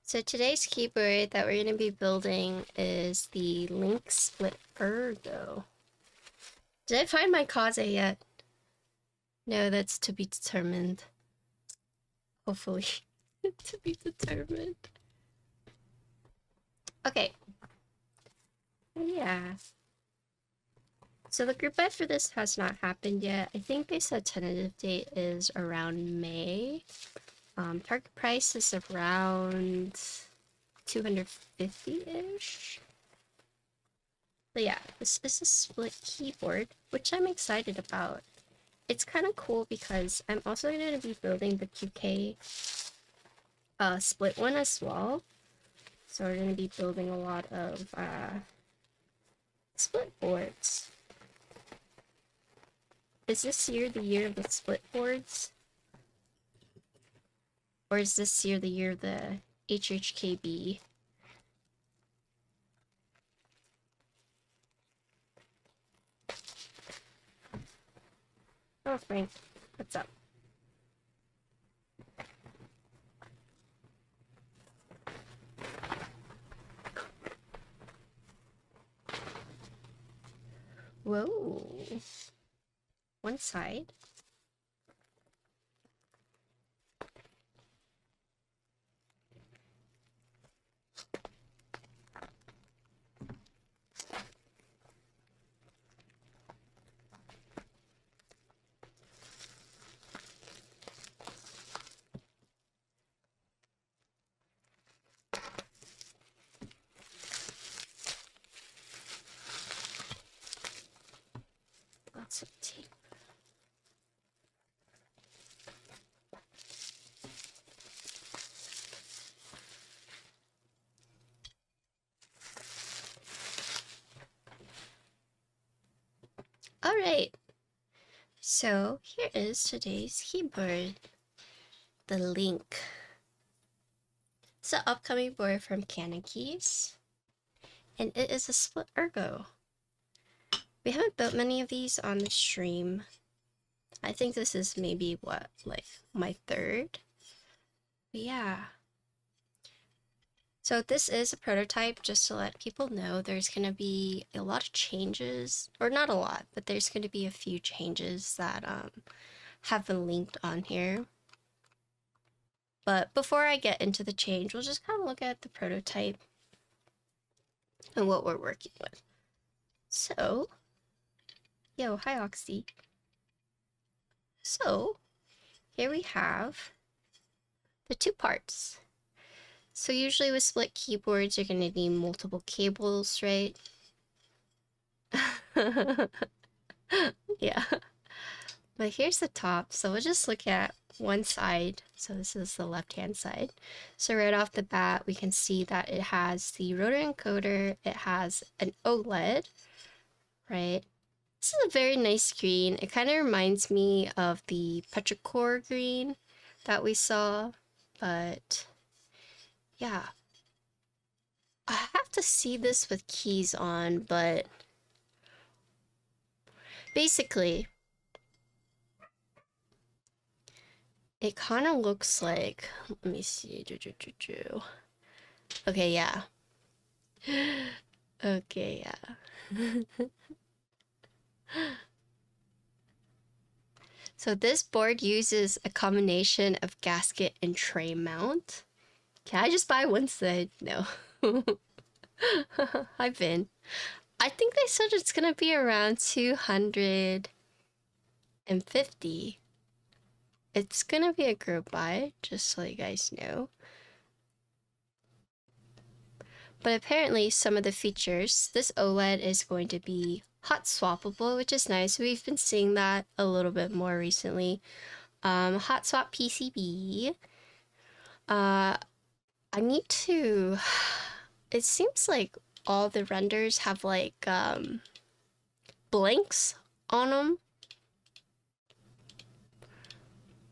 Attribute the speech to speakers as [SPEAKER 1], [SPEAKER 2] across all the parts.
[SPEAKER 1] So today's keyboard that we're going to be building is the Link Split Ergo. Did I find my Kaze yet? No, that's to be determined. Hopefully. To be determined. Okay. Yeah. So the group buy for this has not happened yet. I think they said tentative date is around May. Target price is around 250-ish. But yeah, this is a split keyboard, which I'm excited about. It's kind of cool because I'm also going to be building the QK split one as well. So we're going to be building a lot of split boards. Is this year the year of the split boards? Or is this year the year of the HHKB? Oh, Frank, what's up? Whoa. One side. Lots of tape. Alright, so here is today's keyboard, the Link. It's an upcoming board from CannonKeys, and it is a split ergo. We haven't built many of these on the stream. I think this is maybe what, like my third? But yeah. So this is a prototype, just to let people know there's going to be a lot of changes, or not a lot, but there's going to be a few changes that have been linked on here. But before I get into the change, we'll just kind of look at the prototype and what we're working with. So, yo, hi Oxy. So, here we have the two parts. So usually with split keyboards, you're going to need multiple cables, right? Yeah. But here's the top. So we'll just look at one side. So this is the left-hand side. So right off the bat, we can see that it has the rotary encoder. It has an OLED, right? This is a very nice screen. It kind of reminds me of the petrichor green that we saw, but yeah. I have to see this with keys on, but basically, it kind of looks like, let me see, okay, yeah. Okay, yeah. So this board uses a combination of gasket and tray mount. Can I just buy one side? No. I've been. I think they said it's gonna be around 250. It's gonna be a group buy, just so you guys know. But apparently some of the features, this OLED is going to be hot swappable, which is nice. We've been seeing that a little bit more recently. Hot swap PCB. I need to, it seems like all the renders have like blanks on them.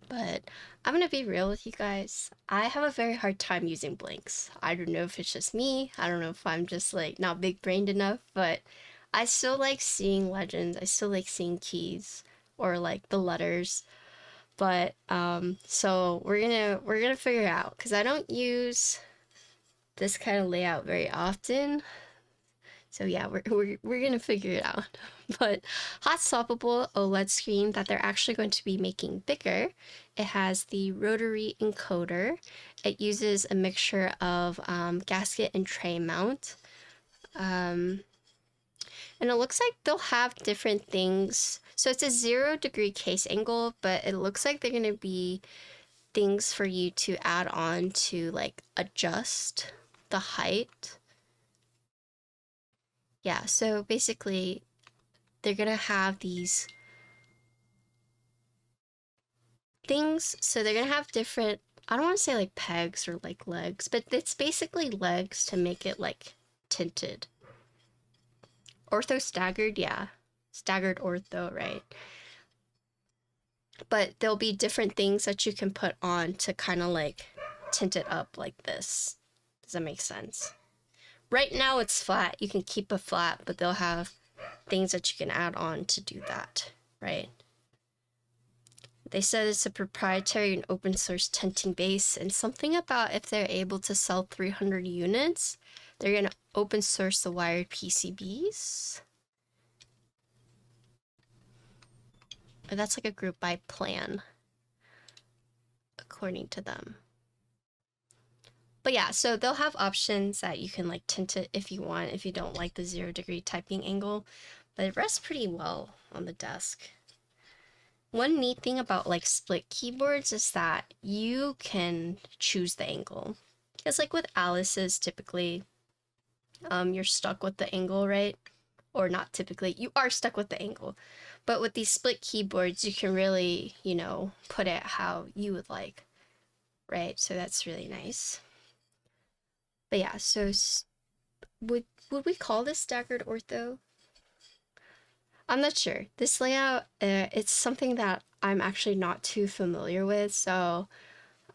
[SPEAKER 1] But I'm gonna be real with you guys. I have a very hard time using blanks. I don't know if it's just me. I don't know if I'm just like not big brained enough, but I still like seeing legends. I still like seeing keys or like the letters. But so we're gonna figure it out, because I don't use this kind of layout very often. So yeah, we're gonna figure it out. But hot swappable OLED screen that they're actually going to be making bigger. It has the rotary encoder. It uses a mixture of gasket and tray mount. And it looks like they'll have different things. So it's a 0-degree case angle, but it looks like they're gonna be things for you to add on to like adjust the height. Yeah, so basically they're gonna have these things. So they're gonna have different, I don't want to say like pegs or like legs, but it's basically legs to make it like tinted. Ortho staggered, yeah. Staggered ortho, right? But there'll be different things that you can put on to kind of like tint it up like this. Does that make sense? Right now it's flat. You can keep it flat, but they'll have things that you can add on to do that, right? They said it's a proprietary and open source tinting base, and something about if they're able to sell 300 units, they're going to open source the wired PCBs. But that's like a group by plan, according to them. But yeah, so they'll have options that you can like tint it if you want, if you don't like the 0-degree typing angle, but it rests pretty well on the desk. One neat thing about like split keyboards is that you can choose the angle. Because like with Alice's, typically, you're stuck with the angle, right? Or not typically, you are stuck with the angle. But with these split keyboards, you can really, you know, put it how you would like, right? So that's really nice. But yeah, so would we call this staggered ortho? I'm not sure. This layout, it's something that I'm actually not too familiar with. So,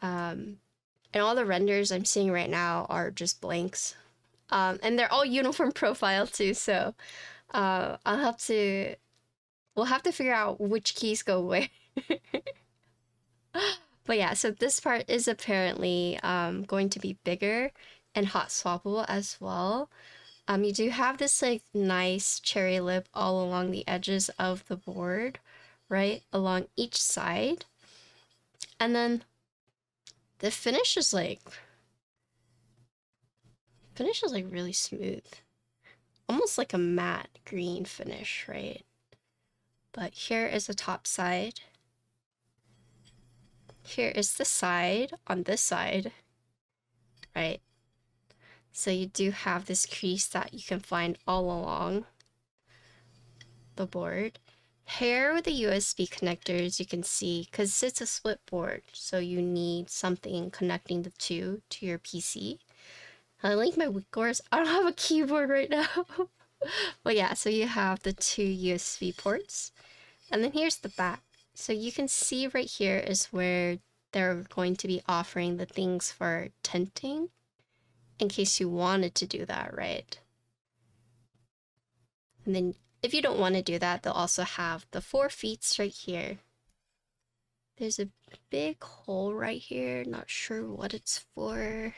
[SPEAKER 1] and all the renders I'm seeing right now are just blanks. And they're all uniform profile too. So, we'll have to figure out which keys go where. But yeah, so this part is apparently going to be bigger and hot swappable as well. You do have this like nice cherry lip all along the edges of the board, right? Along each side. And then the finish is like really smooth. Almost like a matte green finish, right? But here is the top side. Here is the side on this side, right? So you do have this crease that you can find all along the board. Here with the USB connectors, you can see, because it's a split board, so you need something connecting the two to your PC. I like my course. I don't have a keyboard right now. But yeah, so you have the two USB ports. And then here's the back. So you can see right here is where they're going to be offering the things for tinting, in case you wanted to do that, right? And then if you don't want to do that, they'll also have the 4 feet right here. There's a big hole right here. Not sure what it's for.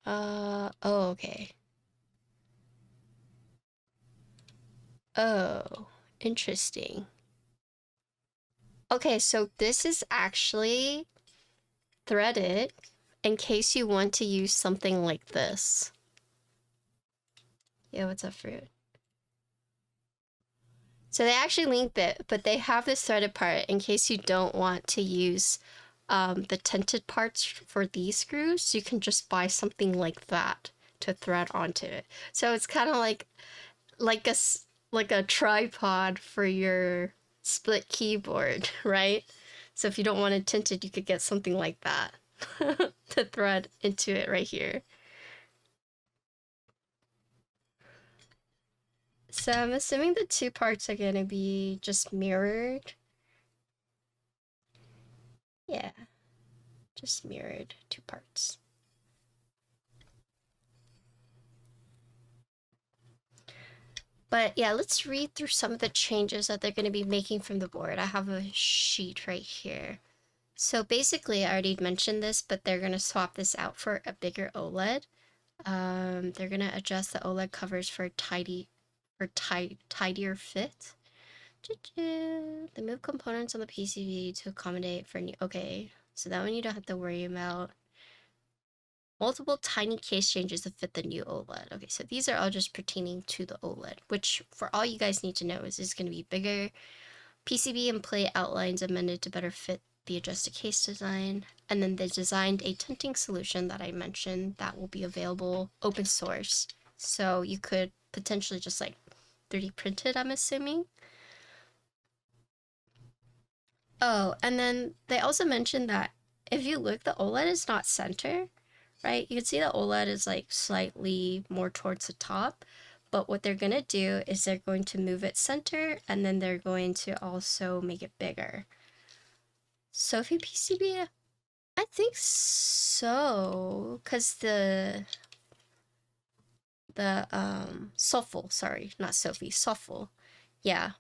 [SPEAKER 1] Oh, okay. Oh, interesting. Okay, so this is actually threaded in case you want to use something like this. Yeah, what's up, fruit? So they actually linked it, but they have this threaded part in case you don't want to use the tinted parts for these screws. You can just buy something like that to thread onto it. So it's kind of like a tripod for your split keyboard, right? So if you don't want it tinted, you could get something like that to thread into it right here. So I'm assuming the 2 parts are gonna be just mirrored. Yeah, just mirrored 2 parts. But yeah, let's read through some of the changes that they're going to be making from the board. I have a sheet right here. So basically, I already mentioned this, but they're going to swap this out for a bigger OLED. They're going to adjust the OLED covers for tidier fit. They move components on the PCB to accommodate for new. Okay, so that one you don't have to worry about. Multiple tiny case changes to fit the new OLED. Okay, so these are all just pertaining to the OLED, which for all you guys need to know is it's going to be bigger. PCB and plate outlines amended to better fit the adjusted case design. And then they designed a tinting solution that I mentioned that will be available open source. So you could potentially just like 3D print it, I'm assuming. Oh, and then they also mentioned that if you look, the OLED is not center, right? You can see the OLED is like slightly more towards the top, but what they're gonna do is they're going to move it center, and then they're going to also make it bigger. Sophie PCB? I think so, because the Soffel, sorry, not Sophie, Soffel. Yeah.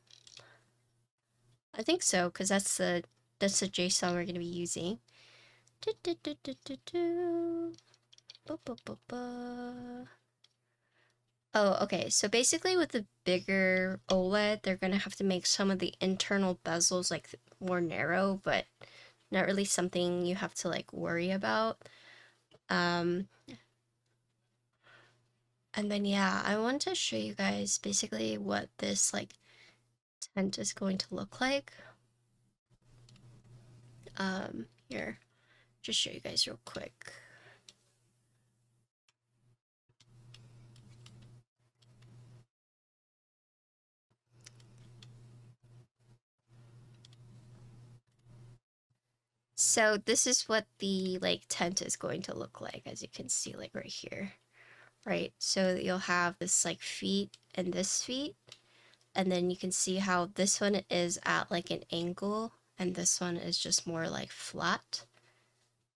[SPEAKER 1] I think so, because that's the JSON we're gonna be using. Oh, okay. So basically with the bigger OLED, they're gonna have to make some of the internal bezels like more narrow, but not really something you have to like worry about. And then yeah, I want to show you guys basically what this like tent is going to look like. Here, just show you guys real quick. So this is what the like tent is going to look like, as you can see like right here, right? So you'll have this like feet and this feet, and then you can see how this one is at like an angle and this one is just more like flat.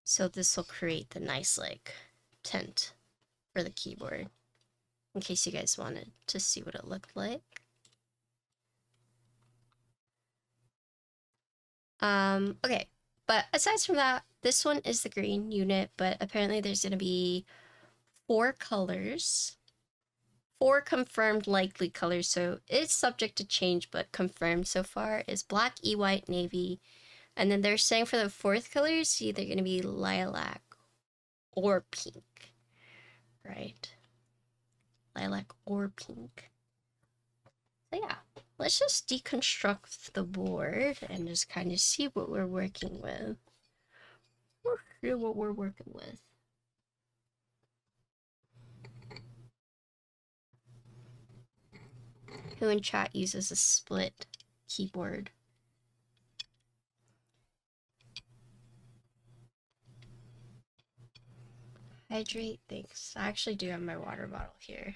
[SPEAKER 1] So this will create the nice like tent for the keyboard, in case you guys wanted to see what it looked like. Okay, but aside from that, this one is the green unit, but apparently there's gonna be 4 colors, 4 confirmed likely colors, so it's subject to change, but confirmed so far is black, white, navy, and then they're saying for the 4th color it's either gonna be lilac or pink, right? Lilac or pink. So yeah, let's just deconstruct the board and just kind of see what we're working with. What we're working with. Who in chat uses a split keyboard? Hydrate, thanks. I actually do have my water bottle here.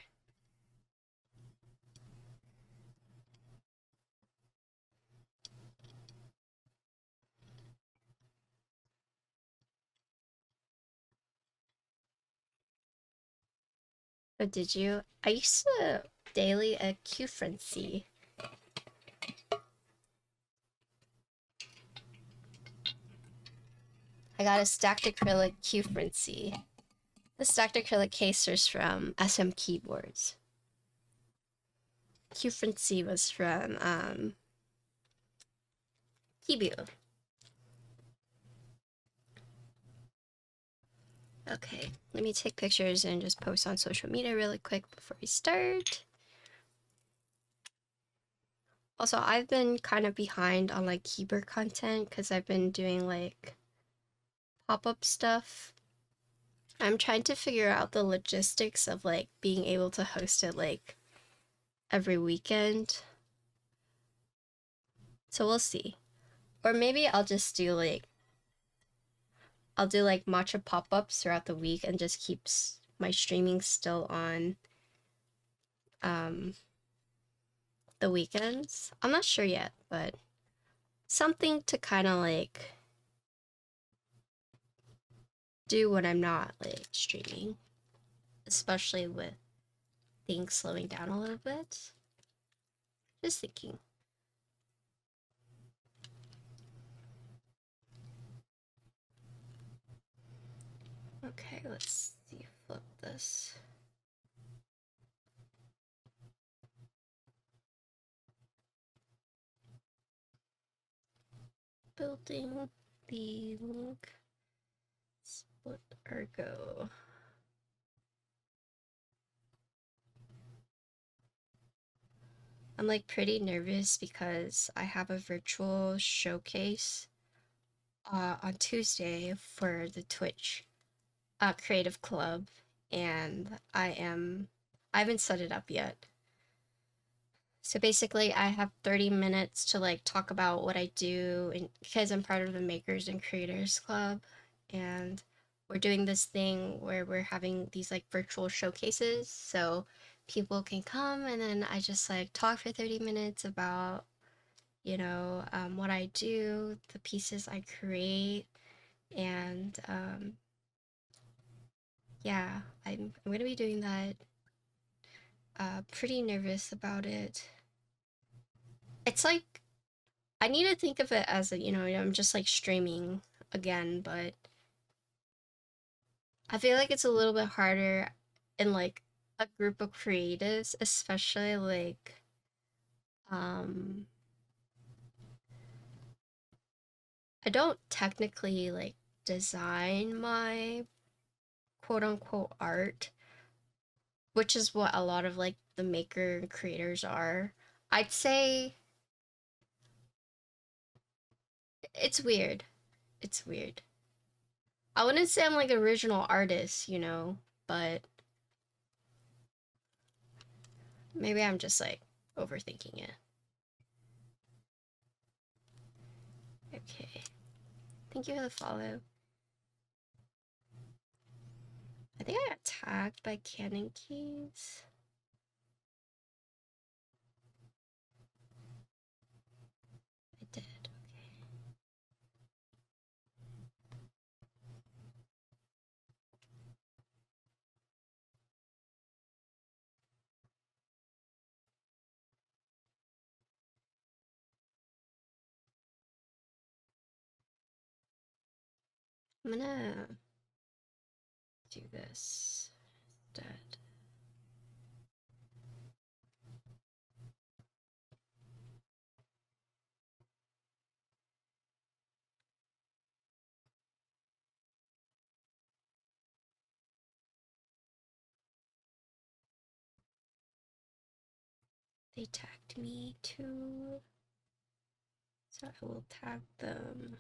[SPEAKER 1] Oh, did you? I used to daily a Q Frenzy. I got a stacked acrylic Q Frenzy. The stacked acrylic case was from SM Keyboards. Q Frenzy was from Keeb. Okay, let me take pictures and just post on social media really quick before we start. Also, I've been kind of behind on like keyboard content because I've been doing like pop-up stuff. I'm trying to figure out the logistics of like being able to host it like every weekend. So we'll see. Or maybe I'll just do like matcha pop-ups throughout the week and just keep my streaming still on the weekends. I'm not sure yet, but something to kind of like do when I'm not like streaming, especially with things slowing down a little bit. Just thinking. Okay, let's see. Flip this. Building the link split Ergo. I'm like pretty nervous because I have a virtual showcase on Tuesday for the Twitch Creative Club, and I haven't set it up yet. So basically I have 30 minutes to like talk about what I do, and because I'm part of the Makers and Creators Club, and we're doing this thing where we're having these like virtual showcases, so people can come and then I just like talk for 30 minutes about, you know, what I do, the pieces I create, and yeah, I'm gonna be doing that. Pretty nervous about it. It's like, I need to think of it as a, you know, I'm just like streaming again, but I feel like it's a little bit harder in like a group of creatives, especially like, um, I don't technically like design my quote unquote art, which is what a lot of like the maker creators are. I'd say it's weird. It's weird. I wouldn't say I'm like original artist, you know, but maybe I'm just like overthinking it. Okay. Thank you for the follow. I think I got tagged by CannonKeys. I did. Okay. I'm gonna do this instead. They tagged me too, so I will tag them.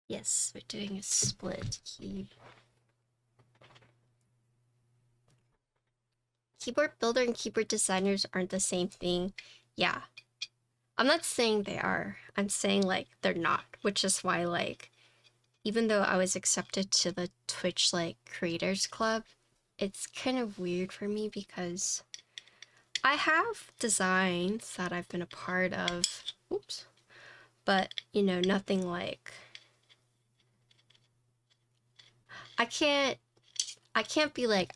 [SPEAKER 1] Yes, we're doing a split key. Keyboard builder and keyboard designers aren't the same thing. Yeah. I'm not saying they are. I'm saying like they're not, which is why like even though I was accepted to the Twitch like creators club, it's kind of weird for me because I have designs that I've been a part of. Oops. But, you know, nothing like I can't be like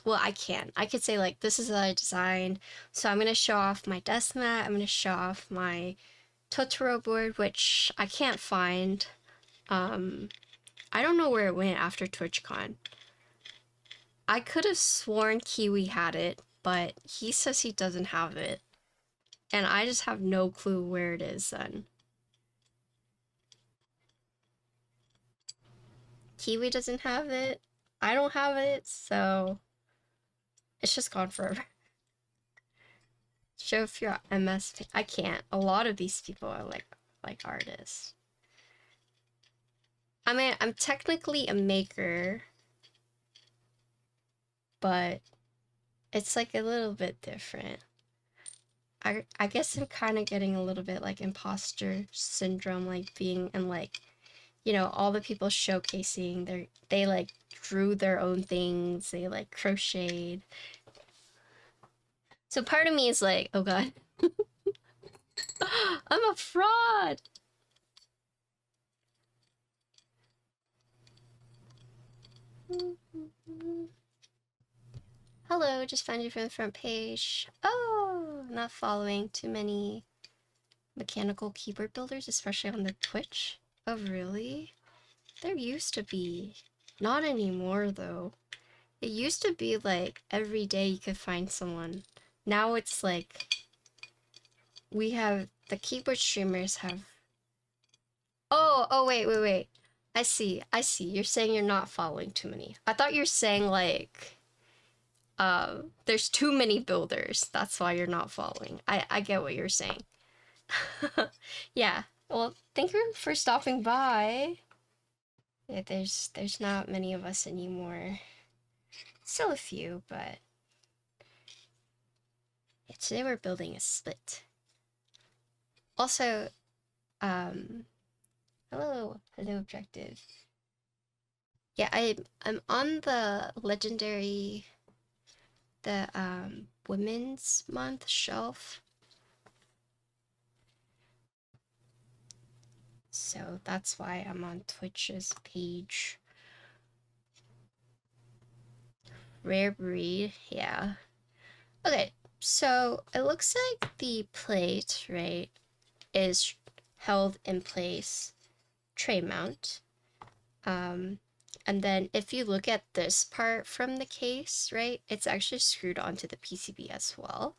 [SPEAKER 1] well, I can. I could say like this is what I designed. So I'm gonna show off my desk mat. I'm gonna show off my Totoro board, which I can't find. I don't know where it went after TwitchCon. I could have sworn Kiwi had it, but he says he doesn't have it. And I just have no clue where it is then. Kiwi doesn't have it. I don't have it, so it's just gone forever. Show if you're MS. I can't. A lot of these people are like artists. I mean, I'm technically a maker, but it's like a little bit different. I guess I'm kind of getting a little bit like imposter syndrome, like being in like, you know, all the people showcasing they like drew their own things, they like crocheted. So part of me is like, oh god. I'm a fraud! Hello, just found you from the front page. Oh, not following too many mechanical keyboard builders, especially on the Twitch. Oh, really? There used to be. Not anymore, though. It used to be like every day you could find someone. Now it's like we have the keyboard streamers have. Oh, wait. I see. You're saying you're not following too many. I thought you're saying like there's too many builders. That's why you're not following. I get what you're saying. Yeah. Well, thank you for stopping by. Yeah, there's not many of us anymore. Still a few, but yeah, today we're building a split. Also, hello objective. Yeah, I'm on the legendary, the Women's Month shelf. So that's why I'm on Twitch's page. Rare breed, yeah. Okay, so it looks like the plate, right, is held in place, tray mount. And then if you look at this part from the case, right, it's actually screwed onto the PCB as well.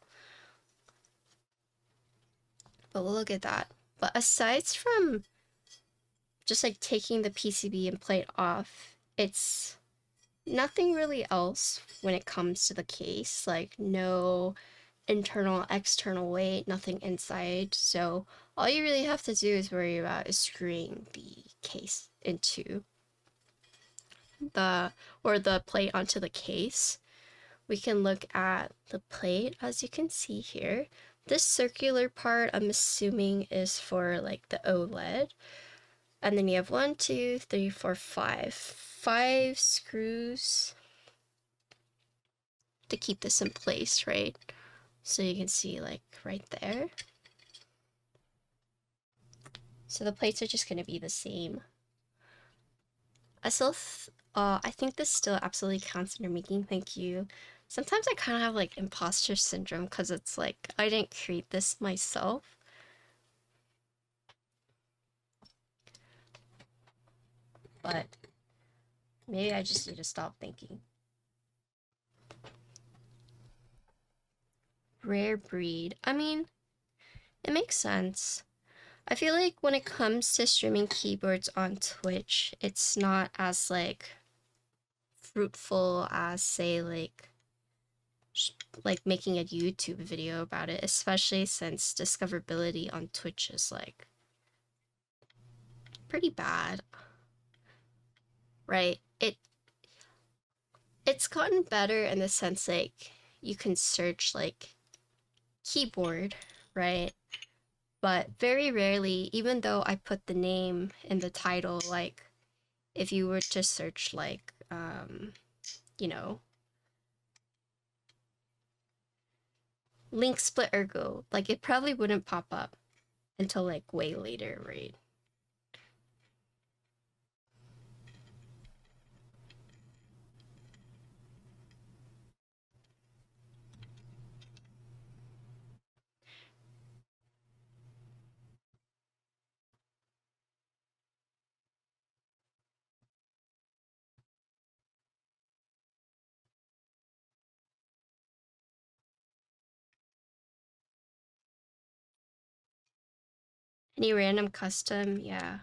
[SPEAKER 1] But we'll look at that. But aside from just like taking the PCB and plate off, it's nothing really else when it comes to the case, like no internal, external weight, nothing inside. So all you really have to do is worry about is screwing the case into the plate onto the case. We can look at the plate, as you can see here. This circular part, I'm assuming, is for like the OLED. And then you have 1, 2, 3, 4, 5. 5 screws to keep this in place, right? So you can see like right there. So the plates are just gonna be the same. I think this still absolutely counts under making, thank you. Sometimes I kind of have like imposter syndrome because it's like, I didn't create this myself. But maybe I just need to stop thinking. Rare breed. I mean, it makes sense. I feel like when it comes to streaming keyboards on Twitch, it's not as like fruitful as say like making a YouTube video about it, especially since discoverability on Twitch is like pretty bad, right? It's gotten better in the sense like you can search like keyboard, right? But very rarely, even though I put the name in the title, like if you were to search like you know, link split ergo, like it probably wouldn't pop up until like way later, right? Any random custom, yeah.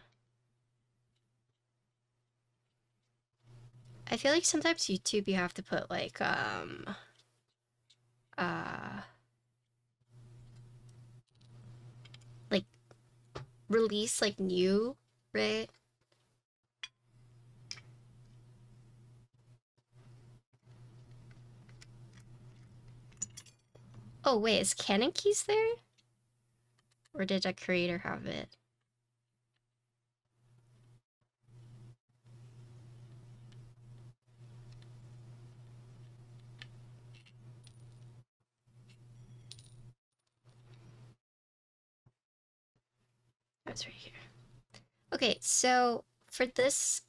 [SPEAKER 1] I feel like sometimes YouTube you have to put like like release like new, right? Oh wait, is CannonKeys there? Or did a creator have it? It's right here. Okay, so for this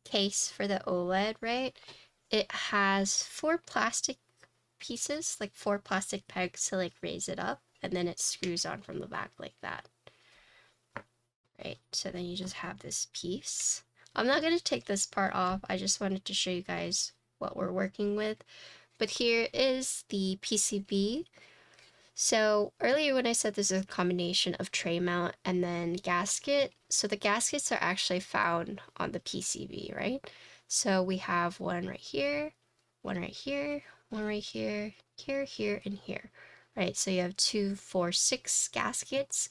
[SPEAKER 1] case for the OLED, right, it has 4 plastic pieces, like 4 plastic pegs to like raise it up, and then it screws on from the back like that. Right, so then you just have this piece. I'm not going to take this part off, I just wanted to show you guys what we're working with. But here is the PCB. So earlier when I said this is a combination of tray mount and then gasket, so the gaskets are actually found on the PCB, right? So we have one right here, one right here, one right here, here, and here, right? So you have 2, 4, 6 gaskets.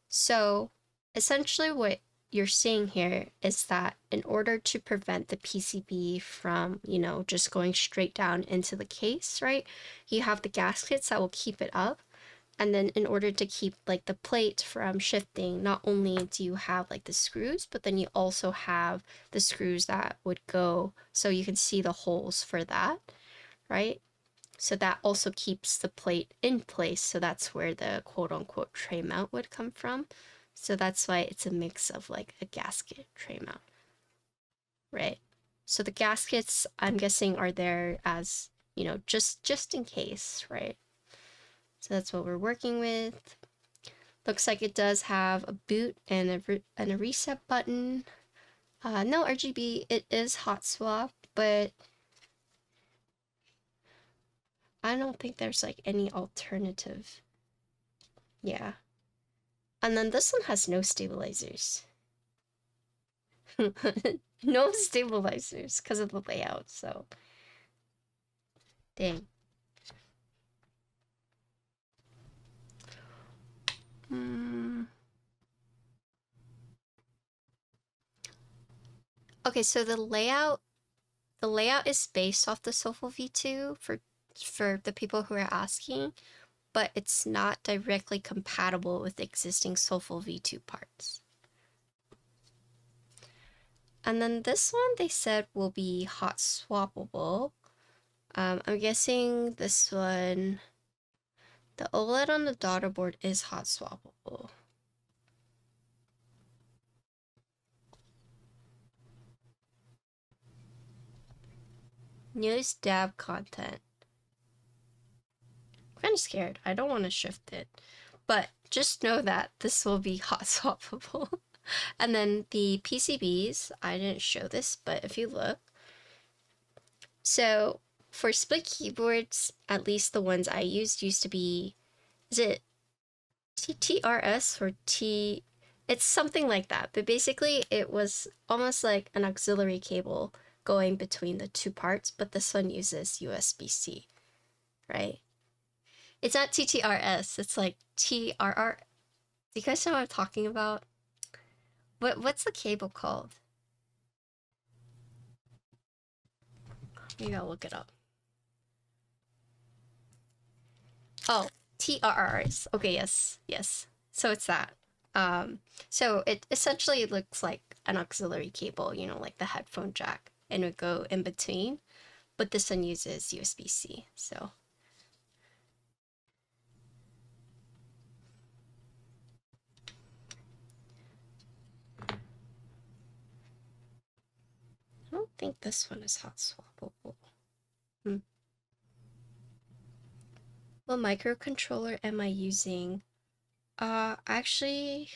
[SPEAKER 1] So essentially what you're seeing here is that in order to prevent the PCB from, you know, just going straight down into the case, right, you have the gaskets that will keep it up. And then in order to keep like the plate from shifting, not only do you have like the screws, but then you also have the screws that would go, so you can see the holes for that, right? So that also keeps the plate in place. So that's where the quote unquote tray mount would come from. So that's why it's a mix of like a gasket tray mount, right? So the gaskets, I'm guessing, are there as, you know, just in case, right? So that's what we're working with. Looks like it does have a boot and a reset button. No RGB, it is hot swap, but I don't think there's like any alternative. Yeah. And then this one has no stabilizers. No stabilizers because of the layout, so dang. Okay, so the layout is based off the Soulful V2 for the people who are asking, but it's not directly compatible with existing Soulful V2 parts. And then this one they said will be hot swappable. I'm guessing this one, the OLED on the daughter board is hot swappable. Newest dab content. I'm kind of scared. I don't want to shift it. But just know that this will be hot swappable. And then the PCBs, I didn't show this, but if you look. So for split keyboards, at least the ones I used to be, is it TRS or T? It's something like that. But basically it was almost like an auxiliary cable going between the 2 parts, but this one uses USB-C, right? It's not TTRS, it's like TRR. Do you guys know what I'm talking about? What's the cable called? Maybe I'll look it up. Oh, TRRs. Okay, yes. So it's that. So it essentially looks like an auxiliary cable, you know, like the headphone jack, and it would go in between. But this one uses USB-C, so. I don't think this one is hot swappable. What microcontroller am I using? Actually,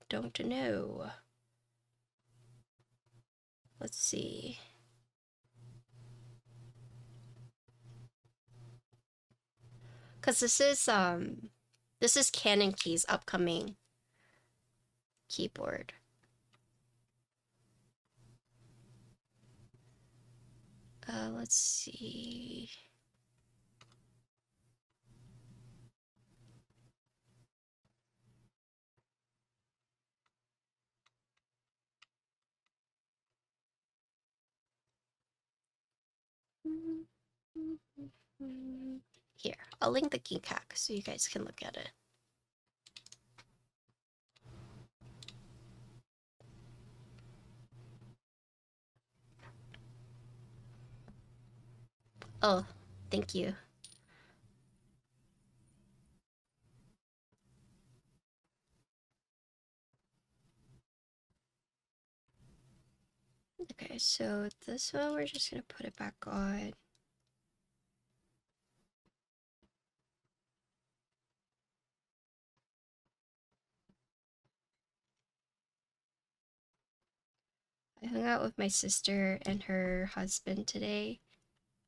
[SPEAKER 1] don't know. Let's see. Cause this is CannonKeys' upcoming keyboard. Let's see. Here, I'll link the Keycaps so you guys can look at it. Oh, thank you. Okay, so this one we're just gonna put it back on. I hung out with my sister and her husband today,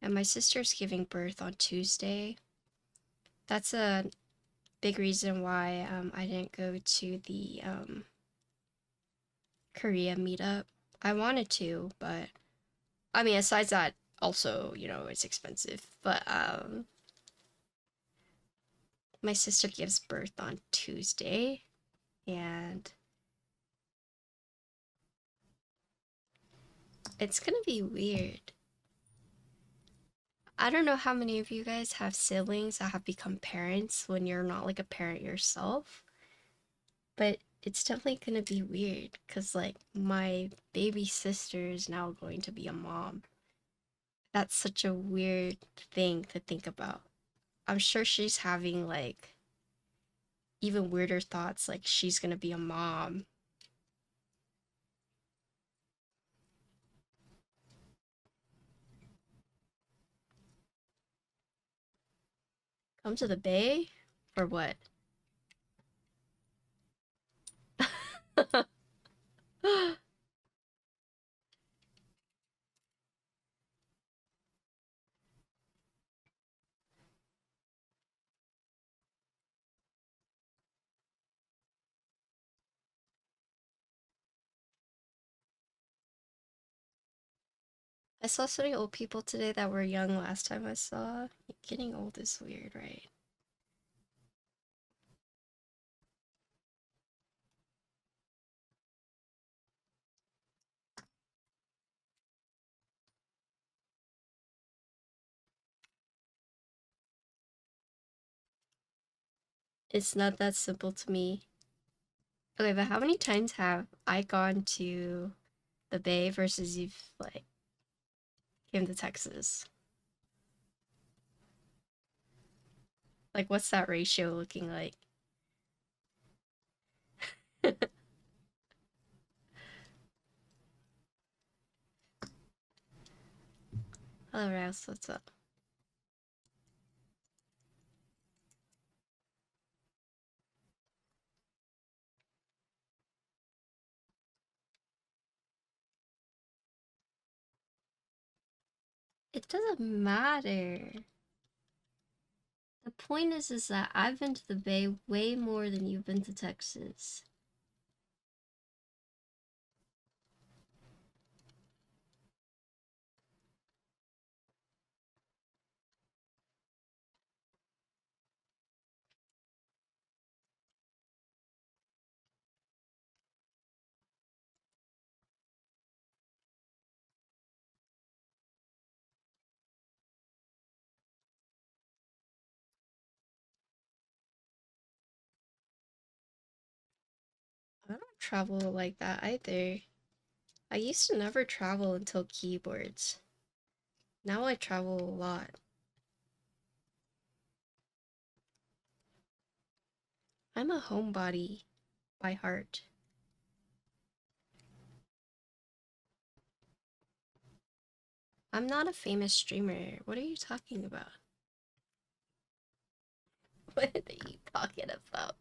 [SPEAKER 1] and my sister's giving birth on Tuesday. That's a big reason why I didn't go to the Korea meetup. I wanted to, but I mean, aside that, also, you know, it's expensive. But my sister gives birth on Tuesday, and it's gonna be weird. I don't know how many of you guys have siblings that have become parents when you're not like a parent yourself, but it's definitely gonna be weird because like my baby sister is now going to be a mom. That's such a weird thing to think about. I'm sure she's having like even weirder thoughts, like she's gonna be a mom. Come to the Bay? For what? I saw so many old people today that were young last time I saw. Getting old is weird, right? It's not that simple to me. Okay, but how many times have I gone to the Bay versus you've like came to Texas? Like, what's that ratio looking like? Hello, Rouse, what's up? It doesn't matter. The point is that I've been to the Bay way more than you've been to Texas. I don't travel like that either. I used to never travel until keyboards. Now I travel a lot. I'm a homebody by heart. I'm not a famous streamer. What are you talking about? What are you talking about?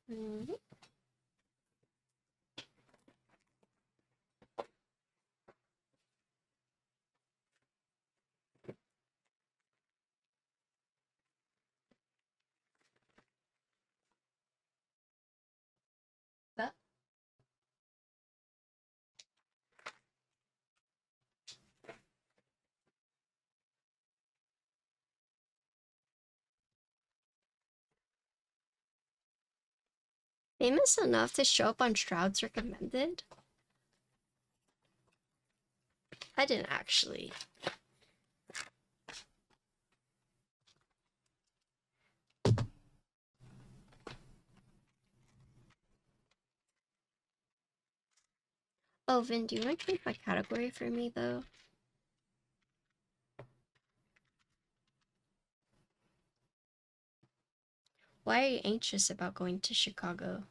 [SPEAKER 1] Mhm. That famous enough to show up on Stroud's recommended? I didn't actually. Oh, Vin, do you want to change my category for me though? Why are you anxious about going to Chicago?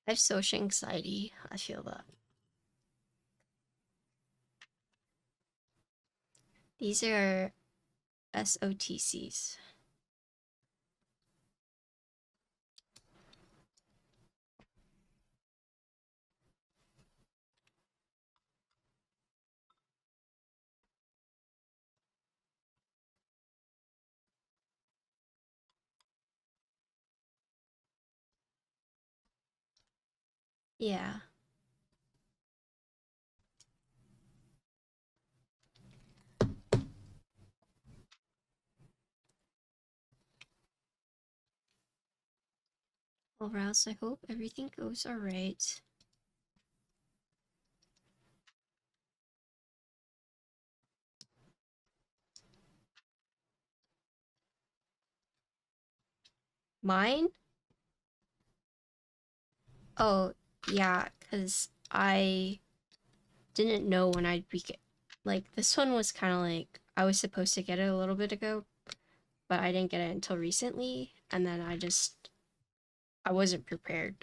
[SPEAKER 1] I have social anxiety. I feel that. These are SOTCs. Yeah. Well, Rouse, I hope everything goes alright. Mine? Oh, yeah, because I didn't know when I'd be like, this one was kind of like, I was supposed to get it a little bit ago, but I didn't get it until recently, and then I wasn't prepared.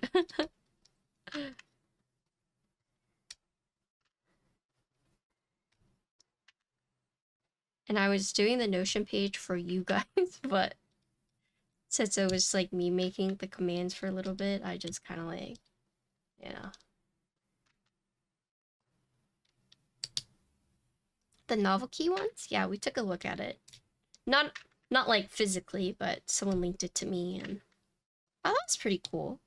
[SPEAKER 1] And I was doing the Notion page for you guys, but since it was like me making the commands for a little bit, I just kind of like, you know. The novel key ones? Yeah, we took a look at it. Not like physically, but someone linked it to me, and oh, that's pretty cool.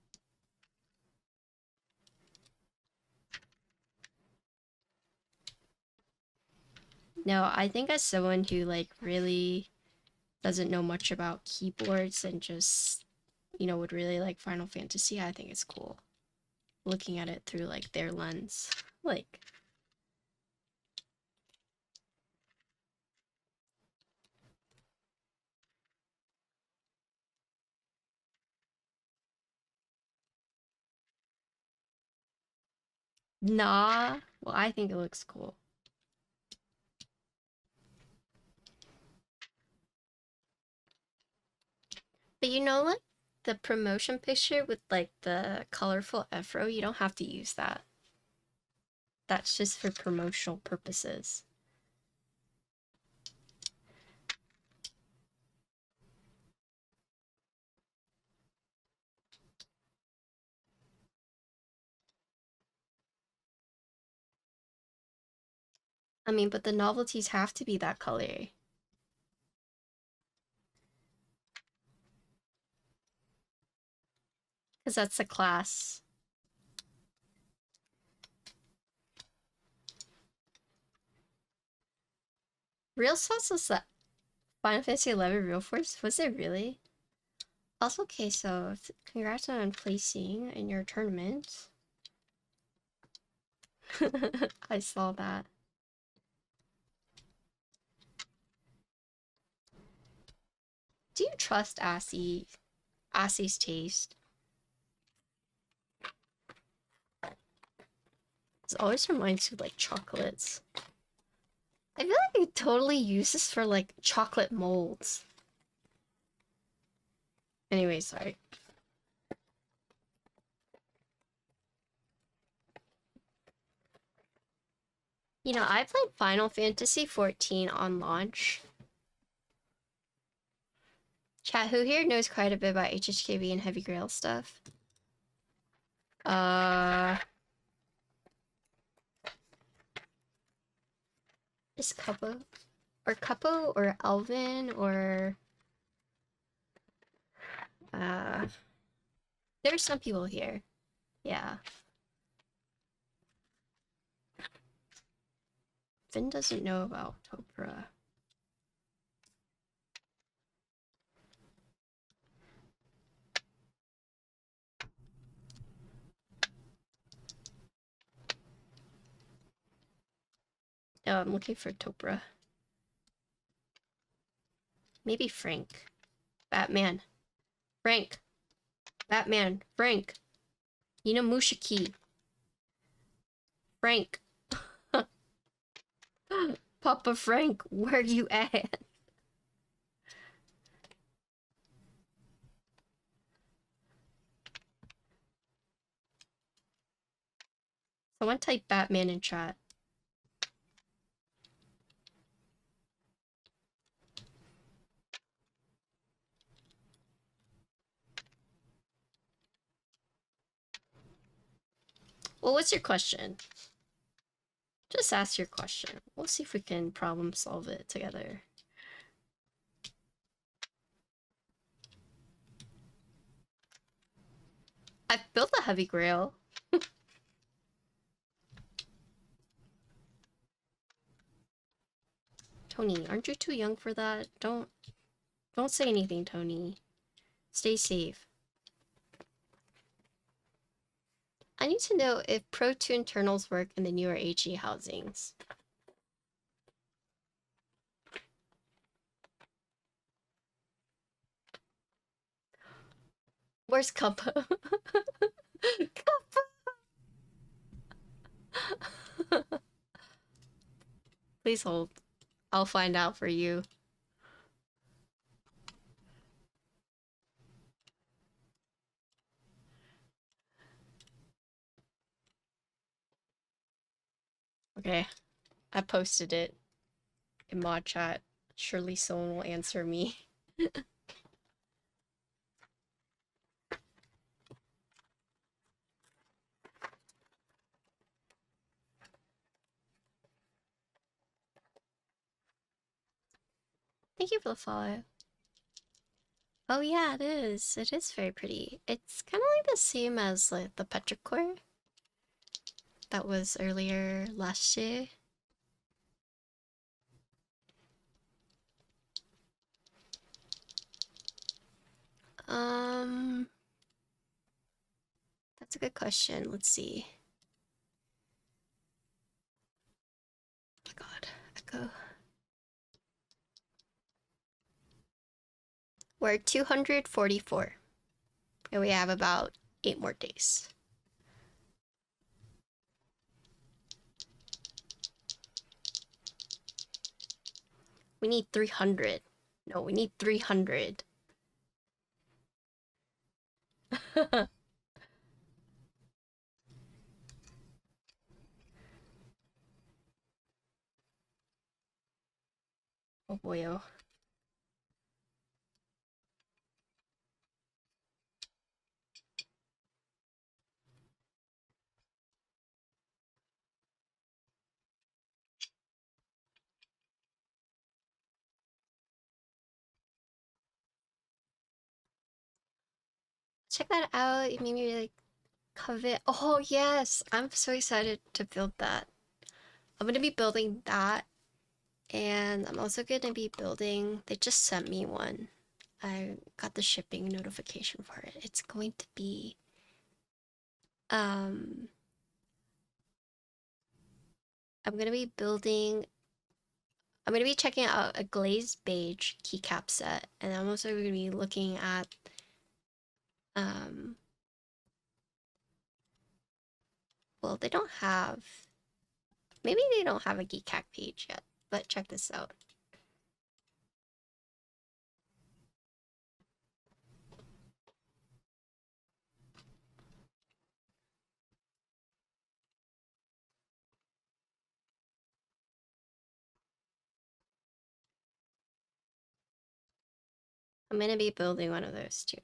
[SPEAKER 1] No, I think as someone who like really doesn't know much about keyboards and just, you know, would really like Final Fantasy, I think it's cool looking at it through like their lens. Like, nah. Well, I think it looks cool. But you know, like the promotion picture with like the colorful afro, you don't have to use that. That's just for promotional purposes. I mean, but the novelties have to be that color. Because that's the class. Real Sauce was that Final Fantasy 11 Real Force? Was it really? Also, okay, so congrats on placing in your tournament. I saw that. Do you trust Assie's taste? It always reminds me of like chocolates. I feel like I totally use this for like chocolate molds. Anyway, sorry. You know, I played Final Fantasy 14 on launch. Chat, who here knows quite a bit about HHKB and Heavy Grail stuff? Is Cuppo or Alvin or there's some people here. Yeah. Finn doesn't know about Topra. No, I'm looking for Topra. Maybe Frank. Batman. Frank. Batman. Frank. Mushiki. Frank. Papa Frank, where you at? Someone type Batman in chat. Well, what's your question? Just ask your question. We'll see if we can problem solve it together. I've built a heavy grail. Tony, aren't you too young for that? Don't say anything, Tony. Stay safe. I need to know if Pro 2 internals work in the newer HE housings. Where's Kappa? Kappa! Please hold. I'll find out for you. Okay, I posted it in mod chat. Surely someone will answer me. Thank you for the follow. Oh yeah, it is. It is very pretty. It's kind of like the same as like the petrichor that was earlier last year. That's a good question. Let's see. Oh my god, Echo. We're 244. And we have about 8 more days. We need 300. No, we need 300. Oh boy, oh. Check that out. It made me like covet. Oh yes, I'm so excited to build that. I'm gonna be building that, and I'm also gonna be building. They just sent me one. I got the shipping notification for it. It's going to be I'm gonna be building. I'm gonna be checking out a glazed beige keycap set, and I'm also gonna be looking at well, they don't have. Maybe they don't have a keycap page yet, but check this out. I'm gonna be building one of those too.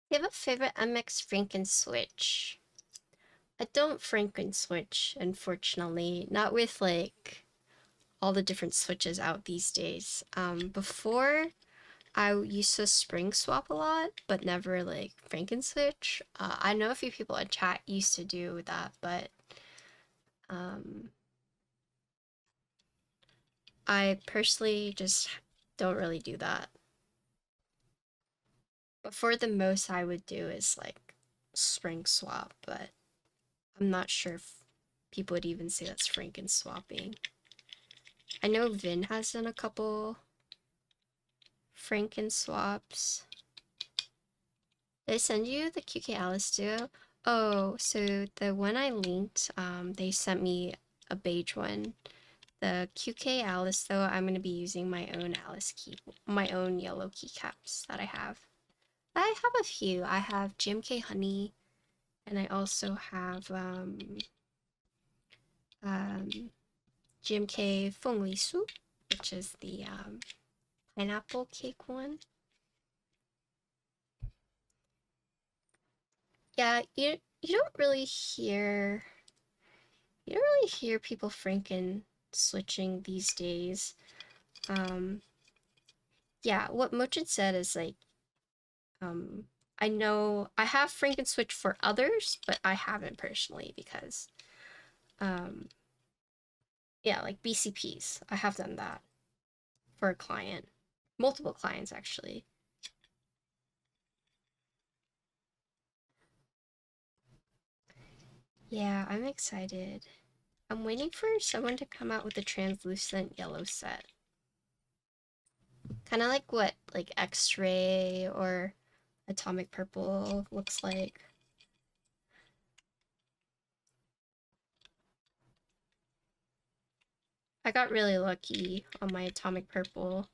[SPEAKER 1] Do you have a favorite MX Frankenswitch? I don't Frankenswitch, unfortunately. Not with like all the different switches out these days. Before I used to spring swap a lot, but never like Frankenswitch. I know a few people in chat used to do that, but I personally just don't really do that. But for the most I would do is like spring swap, but I'm not sure if people would even say that's franken swapping. I know Vin has done a couple franken swaps. Did I send you the QK Alice duo? Oh, so the one I linked, they sent me a beige one. The QK Alice though, I'm gonna be using my own Alice key, my own yellow keycaps that I have. I have a few. I have GMK Honey, and I also have GMK Feng Li Su, which is the pineapple cake one. Yeah, you don't really hear people franken switching these days. Yeah, what Mochin said is like, I know I have franken switch for others, but I haven't personally because, yeah, like BCPs, I have done that for a client, multiple clients actually. Yeah, I'm excited. I'm waiting for someone to come out with a translucent yellow set. Kind of like what like X-ray or atomic purple looks like. I got really lucky on my atomic purple.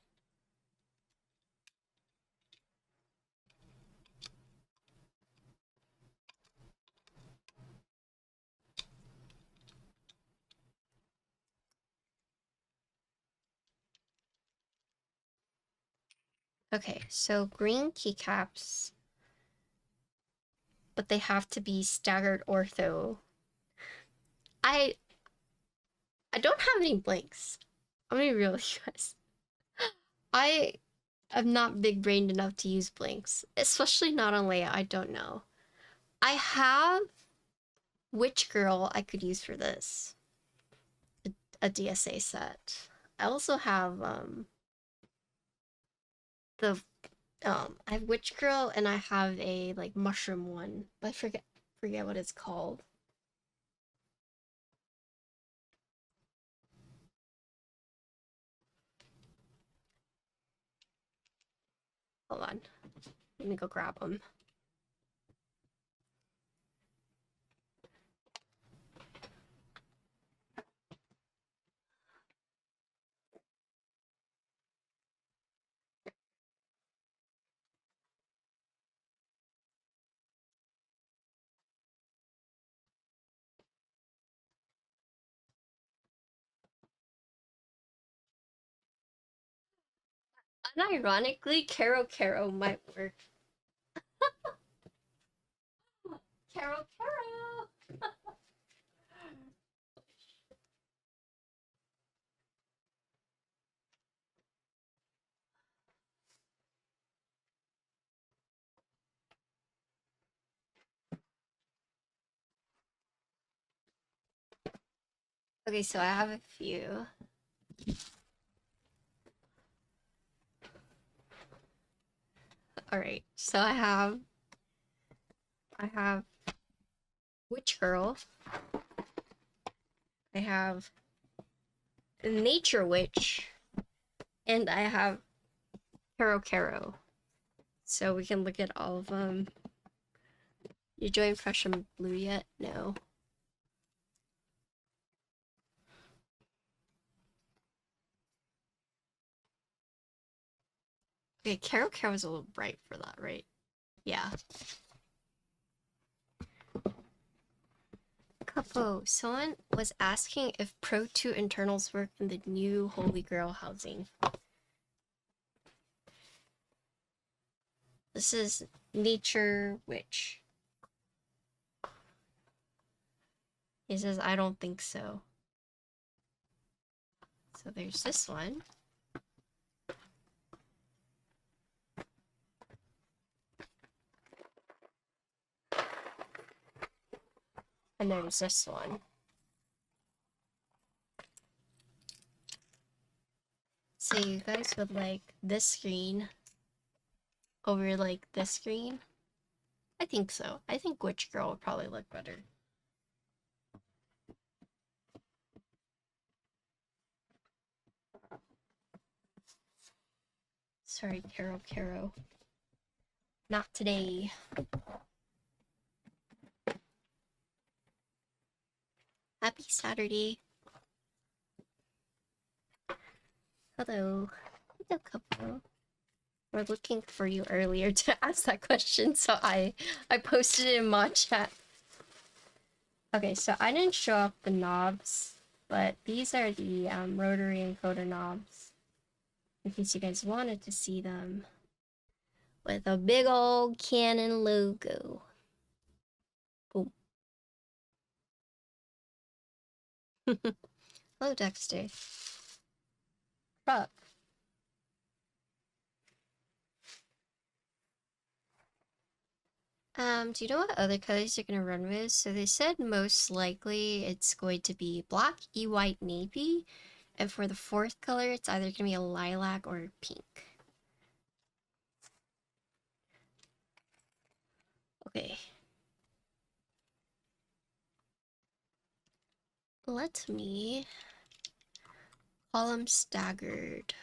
[SPEAKER 1] Okay, so green keycaps, but they have to be staggered ortho. I don't have any blanks. I'm gonna be real with you guys. I am not big brained enough to use blanks, especially not on layout. I don't know. I have Witch Girl I could use for this, a DSA set. I also have the I have Witch Girl and I have a like mushroom one, but I forget what it's called. Hold on, let me go grab them. Unironically, Caro might work. Caro. Okay, so I have a few. All right, so I have Witch Girl. I have Nature Witch, and I have Caro. So we can look at all of them. You joined Fresh and Blue yet? No. Okay, Caro is a little bright for that, right? Yeah. Capo, someone was asking if Pro 2 internals work in the new Holy Grail housing. This is Nature Witch. He says, I don't think so. So there's this one. And there's this one. So you guys would like this screen over like this screen? I think so. I think Witch Girl would probably look better. Sorry, Caro. Not today. Happy Saturday. Hello. Hello, couple. We're looking for you earlier to ask that question, so I posted it in mod chat. Okay, so I didn't show off the knobs, but these are the rotary encoder knobs, in case you guys wanted to see them. With a big old Canon logo. Boom. Hello, Dexter. Truck. Do you know what other colors you're gonna run with? So they said most likely it's going to be black, white, navy, and for the fourth color, it's either gonna be a lilac or pink. Okay. Let me call them staggered.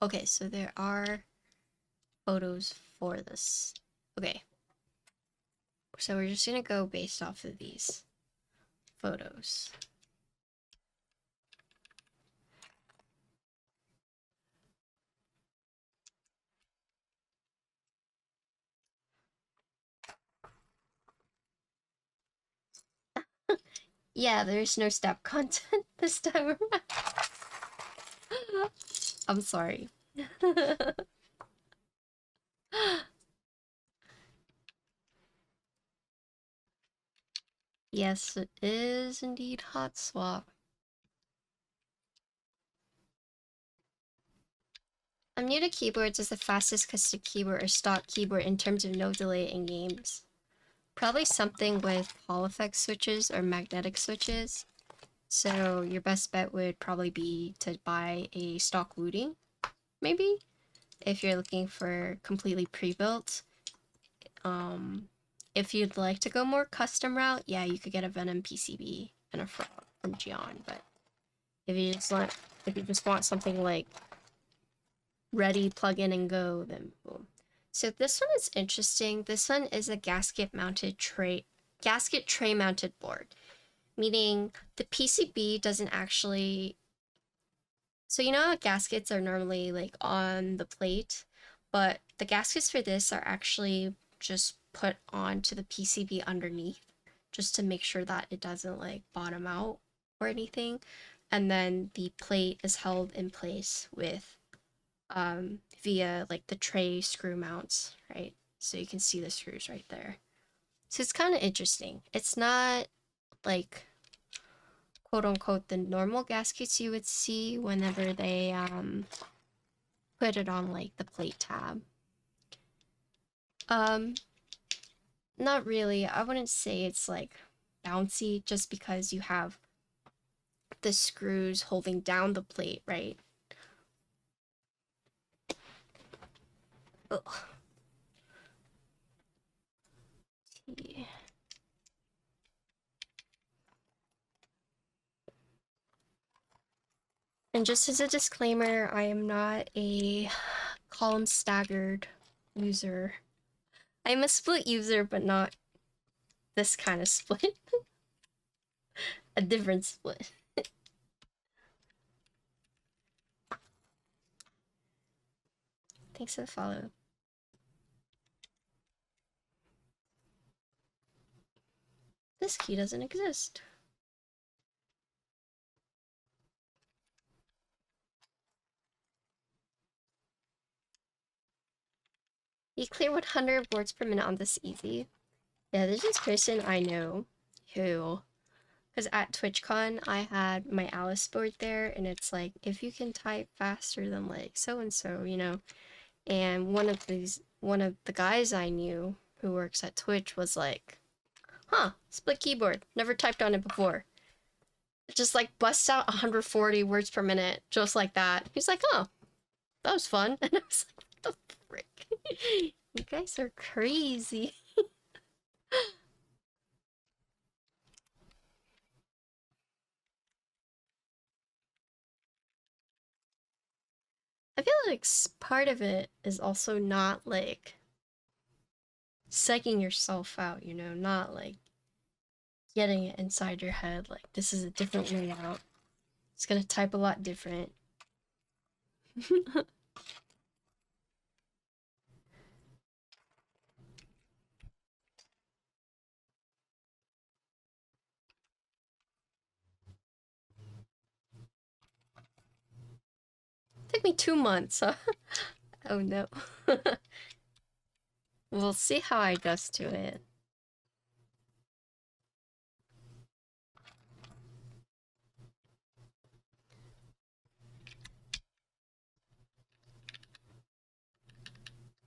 [SPEAKER 1] Okay, so there are photos for this. Okay. So we're just gonna go based off of these photos. Yeah, there's no step content this time around. I'm sorry. Yes, it is indeed hot swap. I'm new to keyboards as the fastest custom keyboard or stock keyboard in terms of no delay in games. Probably something with Hall effect switches or magnetic switches. So your best bet would probably be to buy a stock Woody, maybe, if you're looking for completely pre-built. If you'd like to go more custom route, yeah, you could get a Venom PCB and a Frog from Gion, but if you just want something like ready, plug in and go, then boom. So this one is interesting. This one is a gasket tray mounted board, meaning the PCB doesn't actually. So you know how gaskets are normally like on the plate, but the gaskets for this are actually just put onto the PCB underneath, just to make sure that it doesn't like bottom out or anything. And then the plate is held in place with via like the tray screw mounts, right? So you can see the screws right there. So it's kind of interesting. It's not like quote unquote the normal gaskets you would see whenever they put it on like the plate tab. Not really. I wouldn't say it's like bouncy just because you have the screws holding down the plate, right? Ugh. Yeah. And just as a disclaimer, I am not a column staggered user. I'm a split user, but not this kind of split. A different split. Thanks for the follow. This key doesn't exist. You clear 100 words per minute on this easy. Yeah, there's this person I know who, because at TwitchCon I had my Alice board there, and it's like, if you can type faster than like so-and-so, you know, and one of the guys I knew who works at Twitch was like, huh, split keyboard, never typed on it before. It just like busts out 140 words per minute, just like that. He's like, oh, That was fun. And I was like, what the frick? You guys are crazy. I feel like part of it is also not like psyching yourself out, you know, not like getting it inside your head like this is a different layout. It's gonna type a lot different. Took me 2 months, huh? Oh no. We'll see how I adjust to it.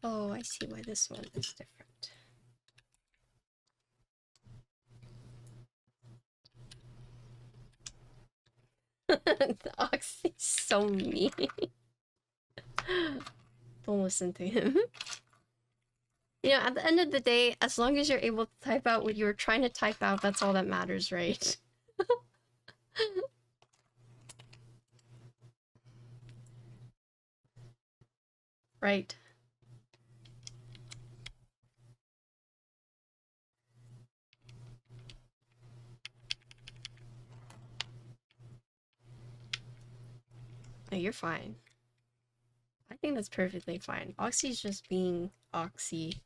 [SPEAKER 1] Oh, I see why this one is different. The Oxy's so mean. Don't listen to him. You know, at the end of the day, as long as you're able to type out what you were trying to type out, that's all that matters, right? Right. No, you're fine. I think that's perfectly fine. Oxy's just being Oxy.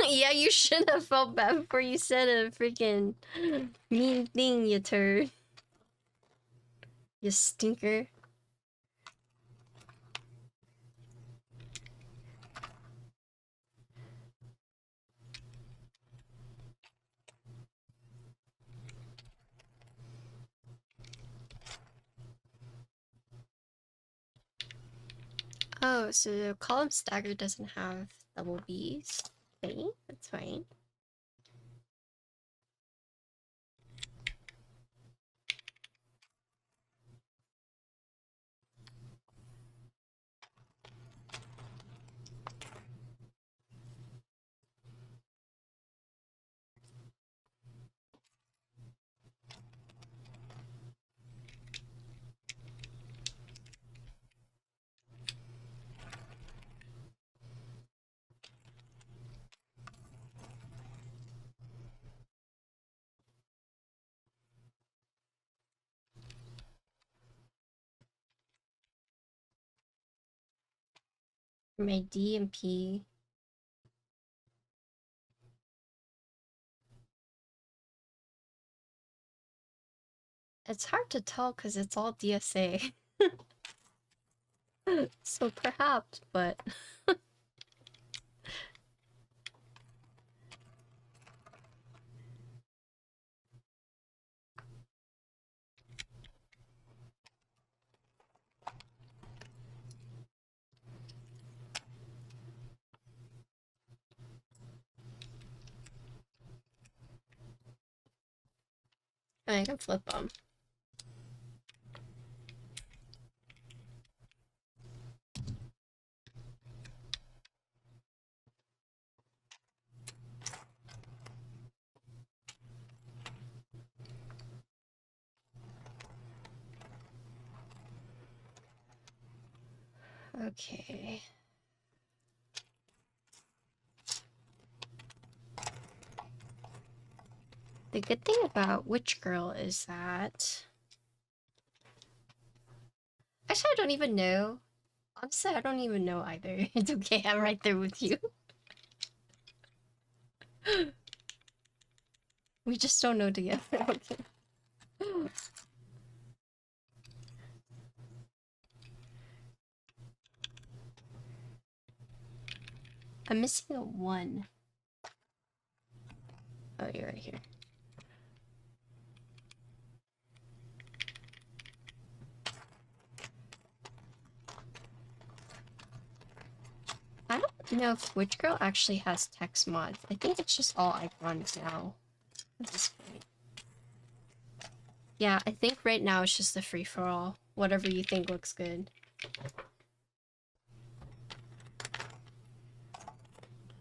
[SPEAKER 1] Yeah, you should have felt bad before you said a freaking mean thing, you turd. You stinker. Oh, so the column stagger doesn't have double B's. Okay, that's fine. For my D and P. It's hard to tell because it's all DSA. So perhaps, but... I can flip them. Okay. The good thing about Witch Girl is that... Actually, I don't even know. Honestly, I don't even know either. It's okay, I'm right there with you. We just don't know together. Okay. I'm missing a 1. Oh, you're right here. I don't know if Witch Girl actually has text mods. I think it's just all icons now at this point. Yeah, I think right now it's just a free-for-all. Whatever you think looks good.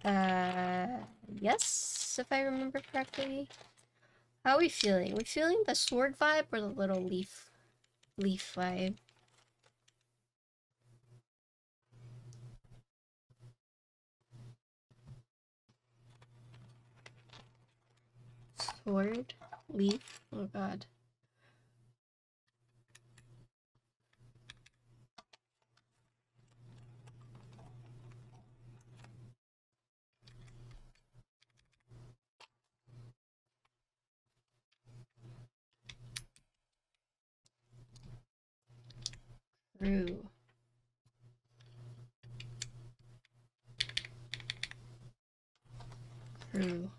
[SPEAKER 1] Yes, if I remember correctly. How are we feeling? We feeling the sword vibe or the little leaf vibe? Sword, leaf. Oh god. Crew. Crew.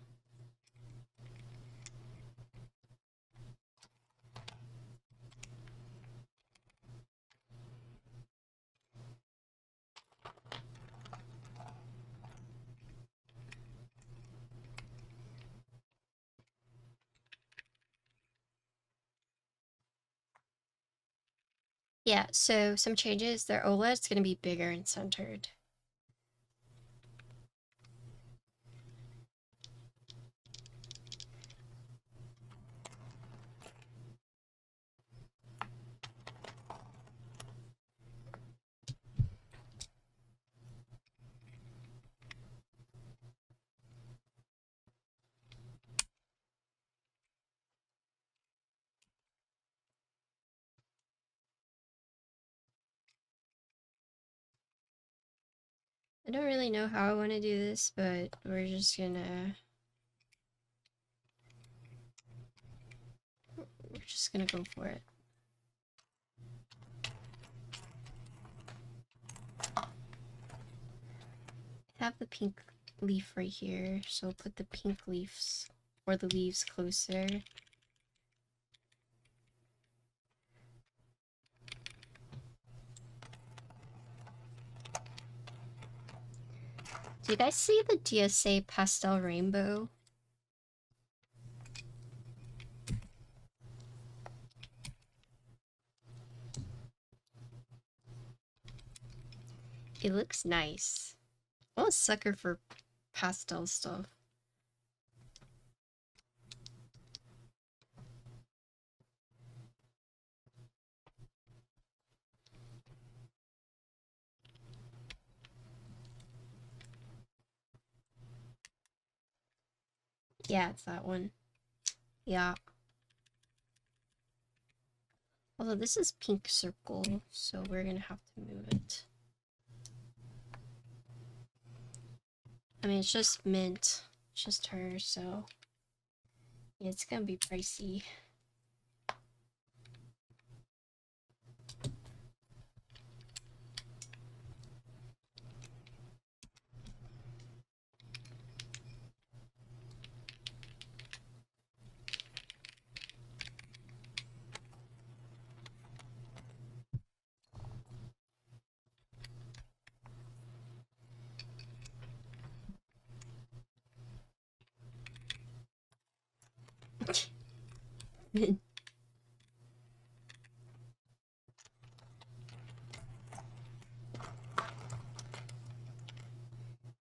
[SPEAKER 1] Yeah, so some changes. Their OLED's gonna be bigger and centered. I don't really know how I want to do this, but we're just gonna go for it. I have the pink leaf right here, so I'll put the pink leaves or the leaves closer. Do you guys see the DSA pastel rainbow? It looks nice. I'm a sucker for pastel stuff. Yeah, it's that one. Yeah. Although this is pink circle, so we're gonna have to move it. I mean, it's just mint. It's just her, so yeah, it's gonna be pricey.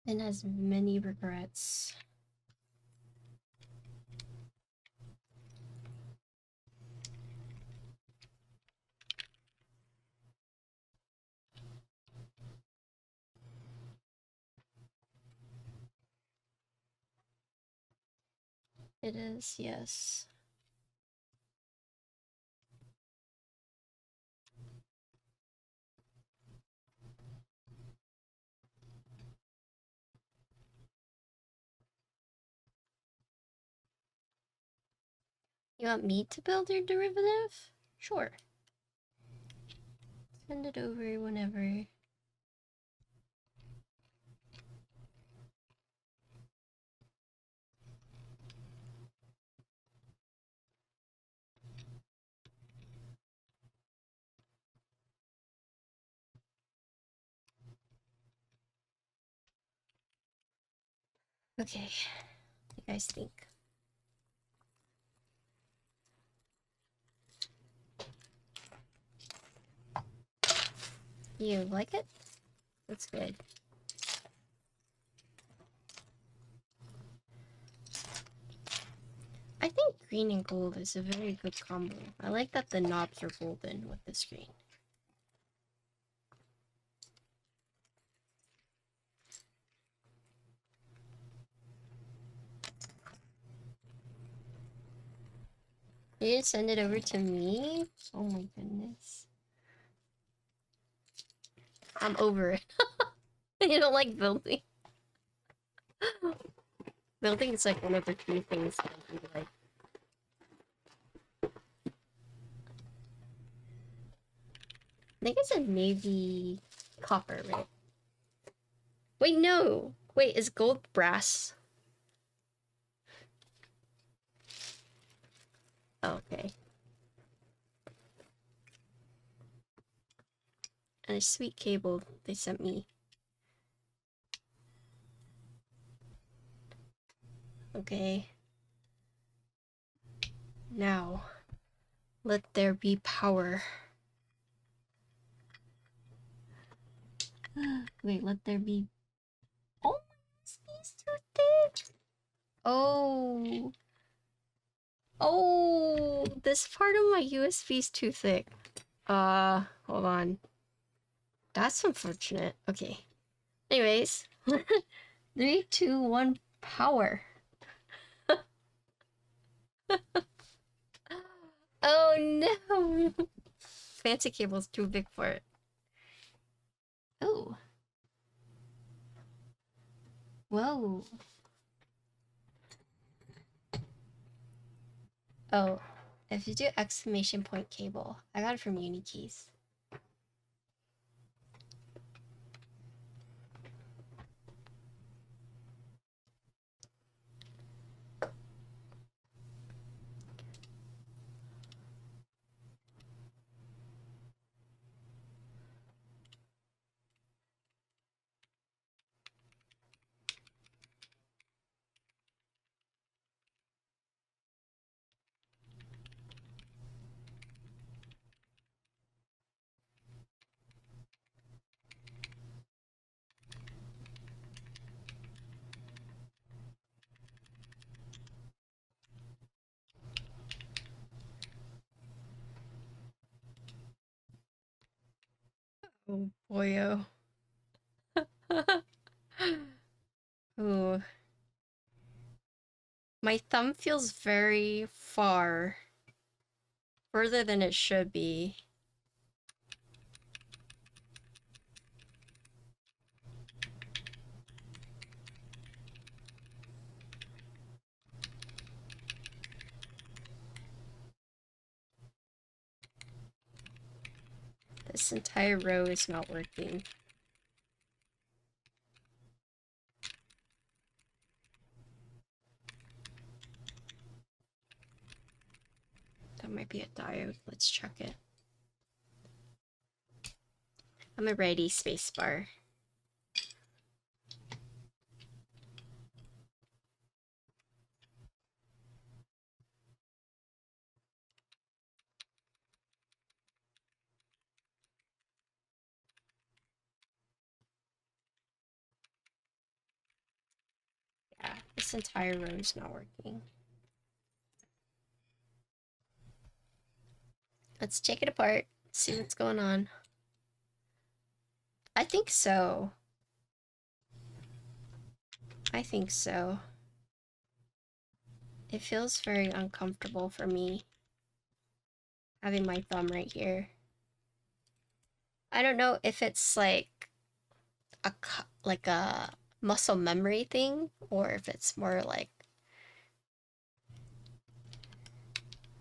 [SPEAKER 1] And has many regrets. It is, yes. You want me to build your derivative? Sure. Send it over whenever. Okay, what do you guys think? You like it? That's good. I think green and gold is a very good combo. I like that the knobs are golden with the screen. You didn't send it over to me? Oh my goodness. I'm over it. You don't like building? Building is like one of the few things that I do like. I think it's a navy copper, right? Wait, no! Wait, is gold brass? Oh, okay. And a sweet cable they sent me. Okay. Now, let there be power. Wait, let there be... Oh, my USB's too thick! Oh! Oh! This part of my USB's too thick. Hold on. That's unfortunate. Okay. Anyways. 3, 2, 1, power. Oh no! Fancy cable's too big for it. Oh. Whoa. Oh. If you do exclamation point cable, I got it from CannonKeys. Oh boyo. Ooh. My thumb feels very far. Further than it should be. This entire row is not working. That might be a diode. Let's check it. I'm a ready spacebar. Yeah, this entire row is not working. Let's take it apart, see what's going on. I think so. I think so. It feels very uncomfortable for me, having my thumb right here. I don't know if it's like a muscle memory thing, or if it's more like,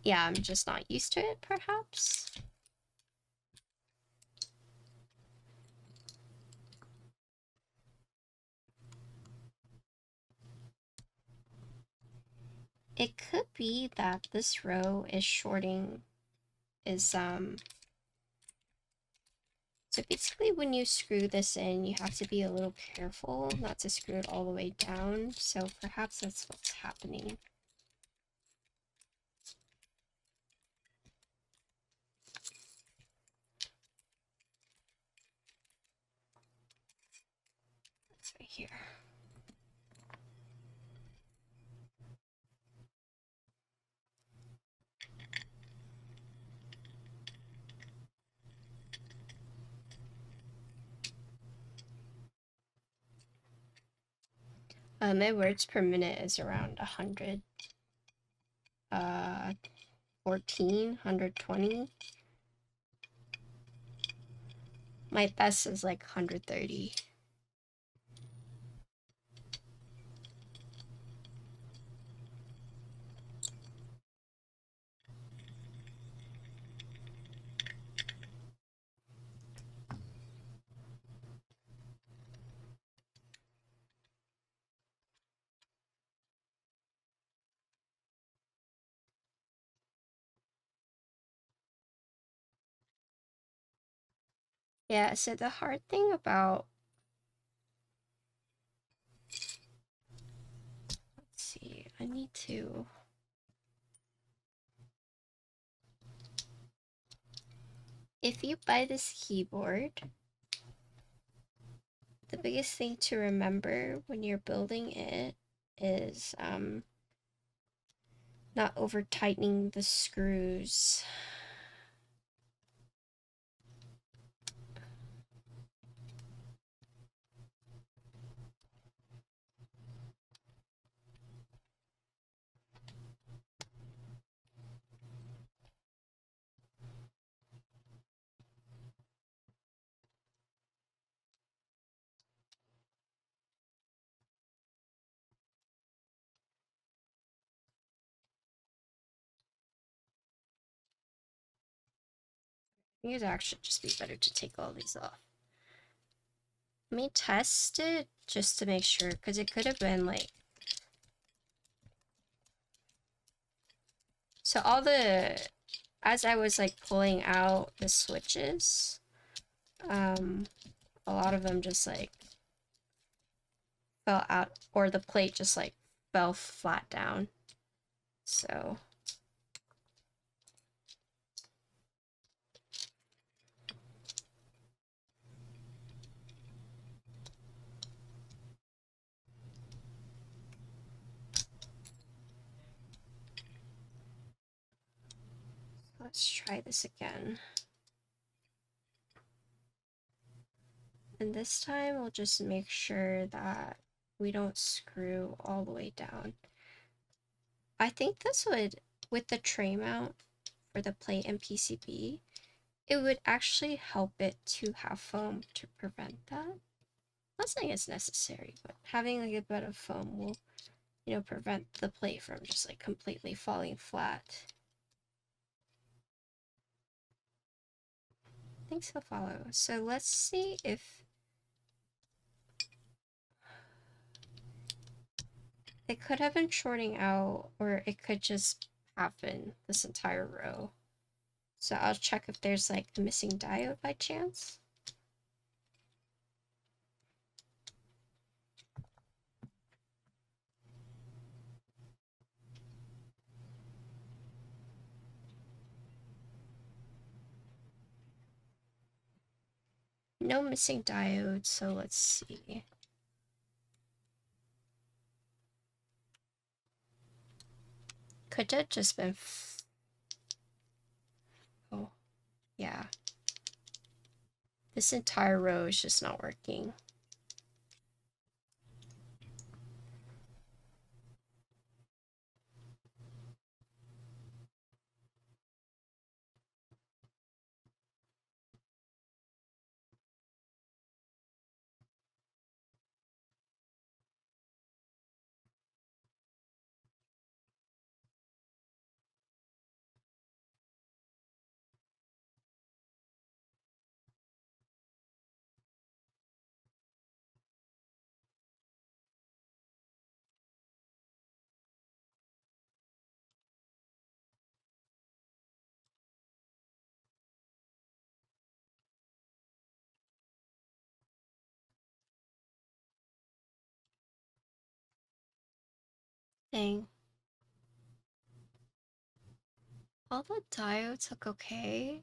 [SPEAKER 1] yeah, I'm just not used to it, perhaps. It could be that this row is shorting, so basically when you screw this in, you have to be a little careful not to screw it all the way down, so perhaps that's what's happening. It's right here. My words per minute is around 100. 14, 120. My best is like 130. Yeah, so the hard thing about, let's see, I need to, if you buy this keyboard, the biggest thing to remember when you're building it is not over tightening the screws. I think it'd actually just be better to take all these off. Let me test it just to make sure, because it could have been like, so all the, as I was like pulling out the switches, a lot of them just like fell out, or the plate just like fell flat down. So let's try this again. And this time we'll just make sure that we don't screw all the way down. I think this would, with the tray mount for the plate and PCB, it would actually help it to have foam to prevent that. I'm not saying it's necessary, but having like a bit of foam will, you know, prevent the plate from just like completely falling flat. I think so, follow. So let's see if it could have been shorting out, or it could just happen this entire row. So I'll check if there's like a missing diode by chance. No missing diode, so let's see. Could have just been oh, yeah. This entire row is just not working. Dang. All the diodes look okay.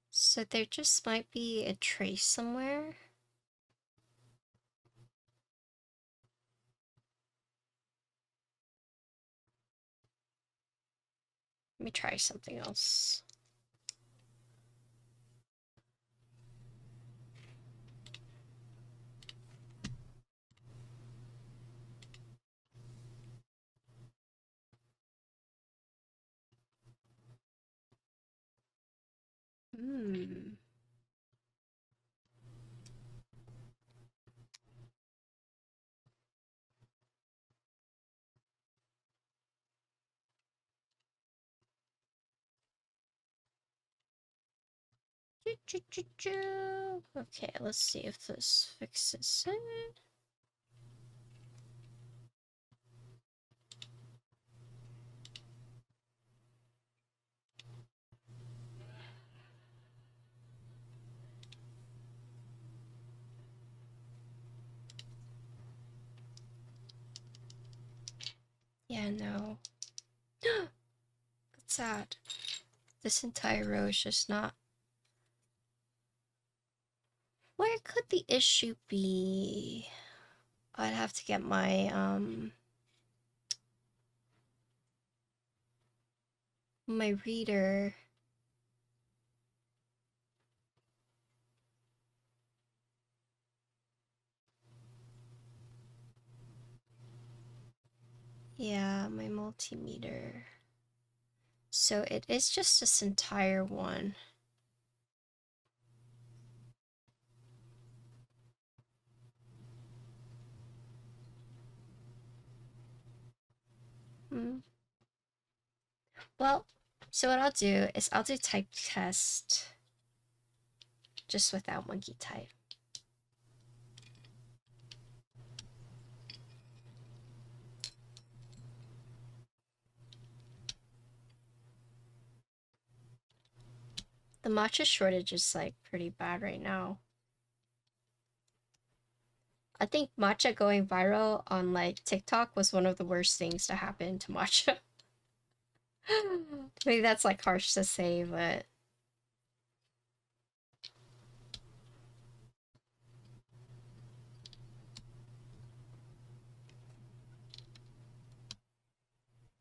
[SPEAKER 1] So there just might be a trace somewhere. Let me try something else. Hmm. Okay, let's see if this fixes it. Yeah, no. That's sad. This entire row is just not. Where could the issue be? I'd have to get my reader. Yeah, my multimeter. So it is just this entire one. Hmm. Well, so what I'll do is I'll do type test just without monkey type. The matcha shortage is like pretty bad right now. I think matcha going viral on like TikTok was one of the worst things to happen to matcha. Maybe that's like harsh to say, but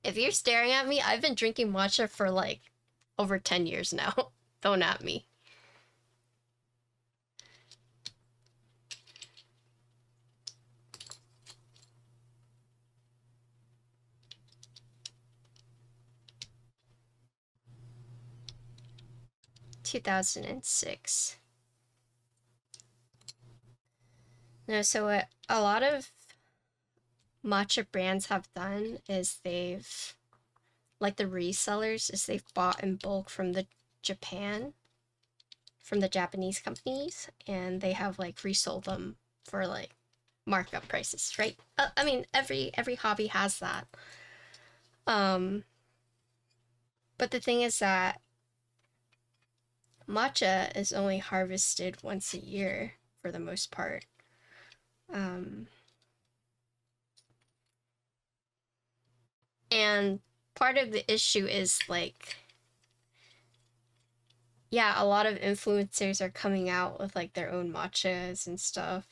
[SPEAKER 1] if you're staring at me, I've been drinking matcha for like over 10 years now. Don't at me. (2006). No, so what a lot of matcha brands have done is they've, like the resellers, is they've bought in bulk from the Japanese companies, and they have like resold them for like markup prices, right? I mean, every hobby has that. But the thing is that matcha is only harvested once a year for the most part. And part of the issue is like, yeah, a lot of influencers are coming out with like their own matchas and stuff.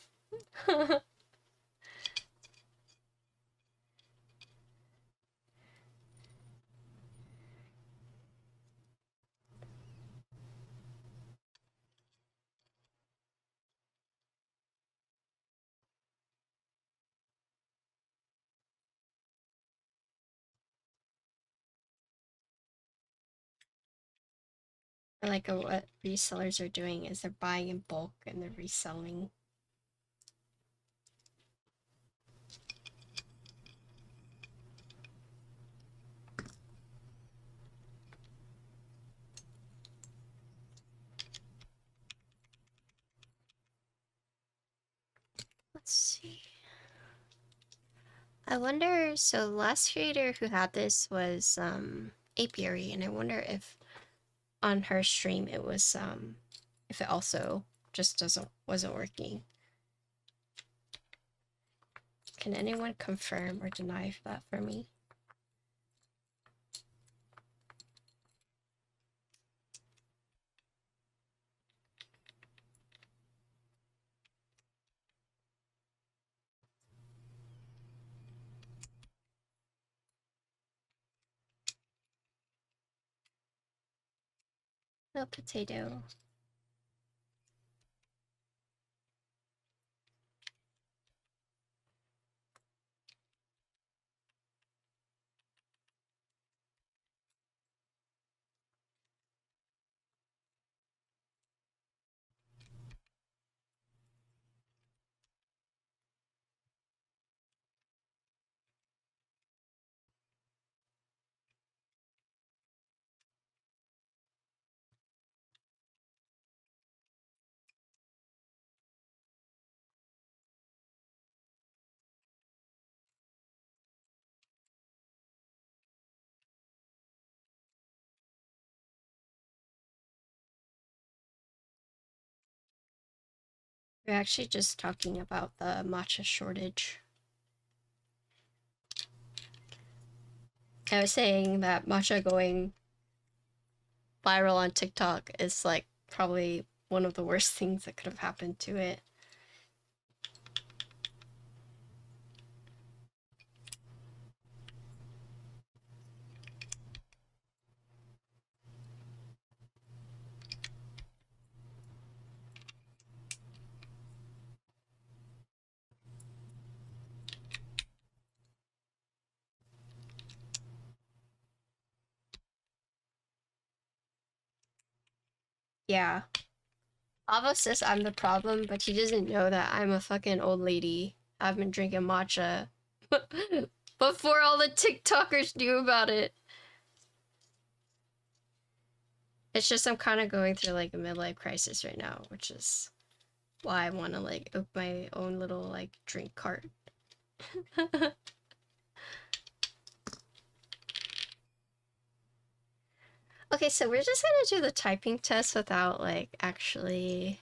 [SPEAKER 1] Like what resellers are doing is they're buying in bulk and they're reselling. Let's see. I wonder, so the last creator who had this was Apiary, and I wonder if on her stream it was if it also just wasn't working. Can anyone confirm or deny that for me? No potato. We're actually just talking about the matcha shortage. I was saying that matcha going viral on TikTok is like probably one of the worst things that could have happened to it. Yeah. Avo says I'm the problem, but he doesn't know that I'm a fucking old lady. I've been drinking matcha before all the TikTokers knew about it. It's just I'm kind of going through like a midlife crisis right now, which is why I want to like open my own little like drink cart. Okay, so we're just gonna do the typing test without like actually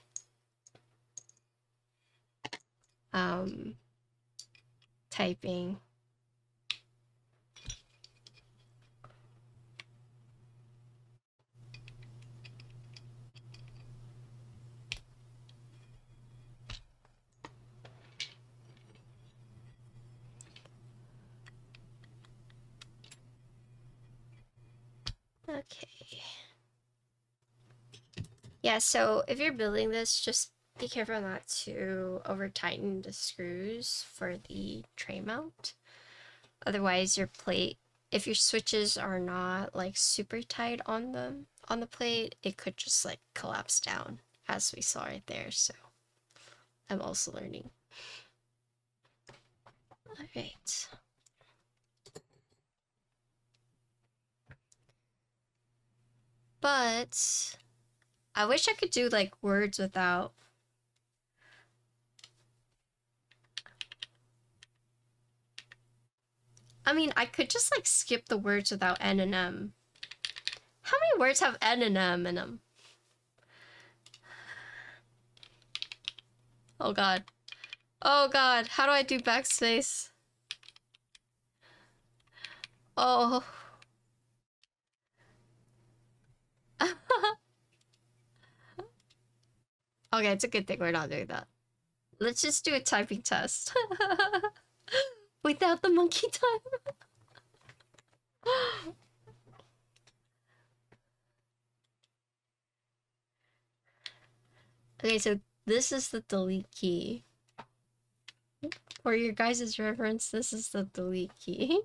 [SPEAKER 1] typing. Okay. Yeah, so if you're building this, just be careful not to over tighten the screws for the tray mount. Otherwise your plate, if your switches are not like super tight on the plate, it could just like collapse down, as we saw right there. So I'm also learning. All right. But I wish I could do like words without. I mean, I could just like skip the words without N and M. How many words have N and M in them? Oh god. Oh god, how do I do backspace? Oh. Okay, it's a good thing we're not doing that. Let's just do a typing test. Without the monkey time. Okay, so this is the delete key. For your guys' reference, this is the delete key.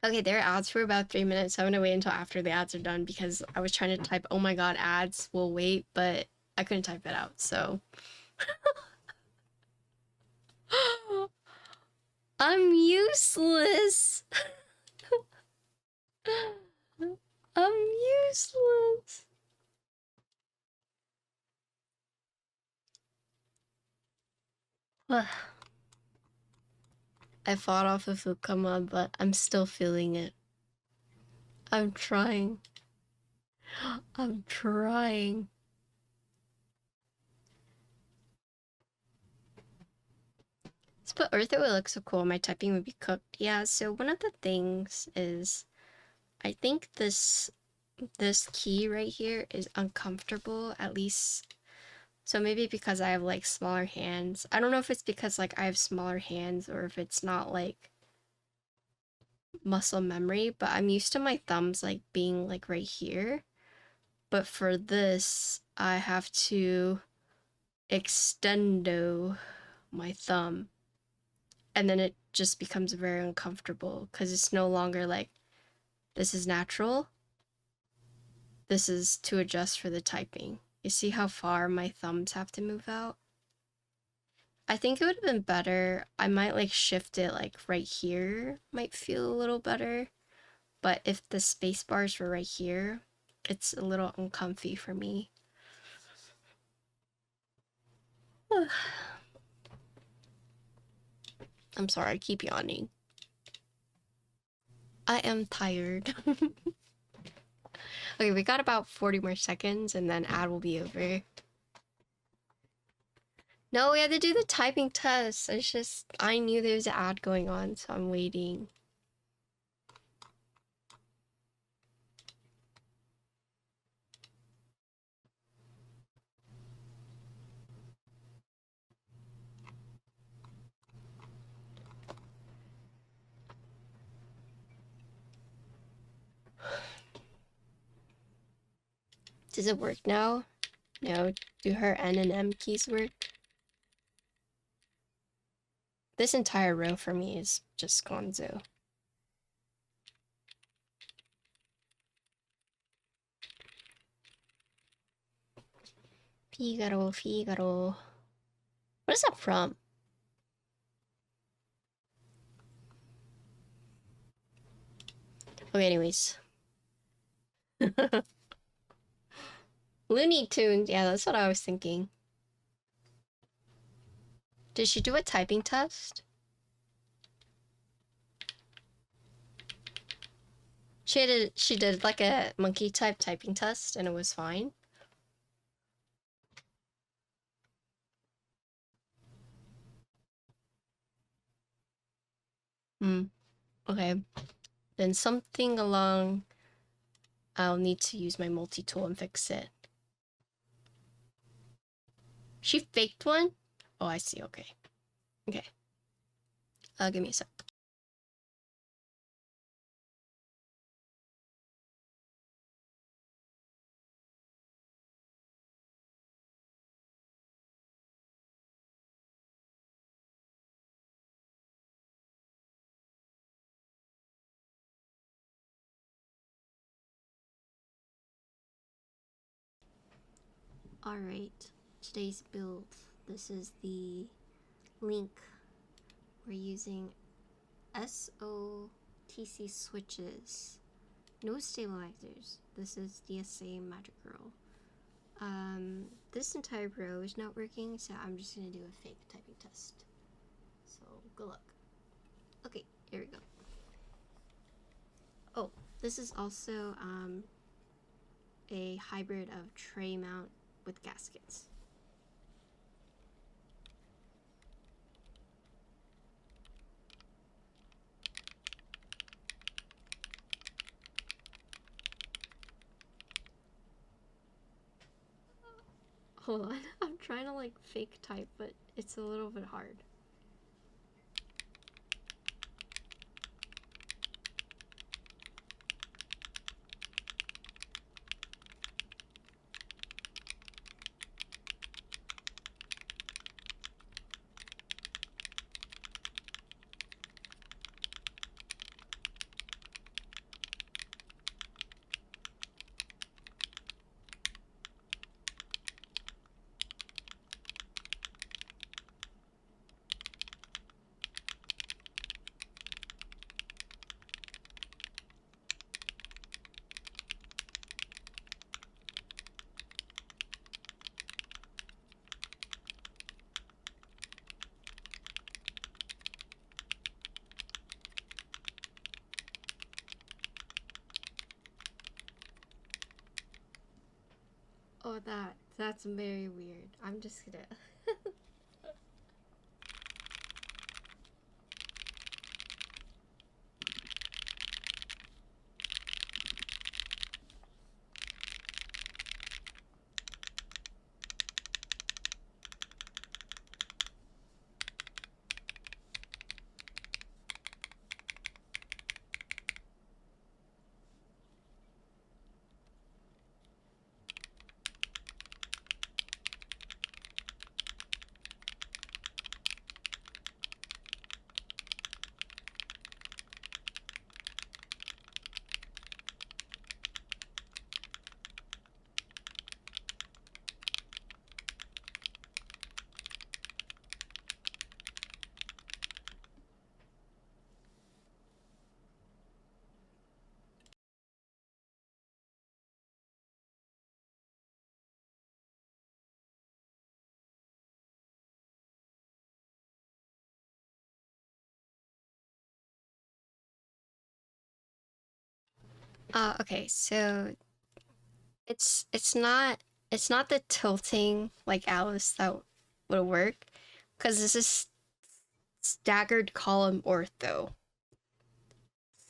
[SPEAKER 1] Okay, there are ads for about 3 minutes. I'm gonna wait until after the ads are done because I was trying to type, oh my god, ads will wait, but I couldn't type it out, so. I'm useless. I'm useless. I fought off a Fukama, but I'm still feeling it. I'm trying. I'm trying. But Earth, it would look so cool. My typing would be cooked. Yeah, so one of the things is I think this key right here is uncomfortable, at least. So maybe because I have like smaller hands. I don't know if it's because like I have smaller hands or if it's not like muscle memory, but I'm used to my thumbs like being like right here. But for this, I have to extendo my thumb. And then it just becomes very uncomfortable because it's no longer like, this is natural. This is to adjust for the typing. You see how far my thumbs have to move out? I think it would have been better. I might like shift it like right here, might feel a little better. But if the space bars were right here, it's a little uncomfy for me. I'm sorry, I keep yawning. I am tired. Okay, we got about 40 more seconds and then ad will be over. No, we had to do the typing test. It's just, I knew there was an ad going on, so I'm waiting. Does it work now? No. Do her N and M keys work? This entire row for me is just gonzo. Figaro, Figaro. What is that from? Okay, anyways. Looney Tunes. Yeah, that's what I was thinking. Did she do a typing test? She did like a monkey type typing test and it was fine. Okay. Then something along, I'll need to use my multi-tool and fix it. She faked one? Oh, I see. Okay. Okay. Give me a sec. Alright, today's build. This is the link. We're using SOTC switches. No stabilizers. This is DSA Magic Girl. This entire row is not working, so I'm just gonna do a fake typing test. So, good luck. Okay, here we go. Oh, this is also a hybrid of tray mount with gaskets. Hold on, I'm trying to like fake type, but it's a little bit hard. Oh, that's very weird. I'm just gonna. Okay, so it's not the tilting like Alice that would work, because this is staggered column ortho.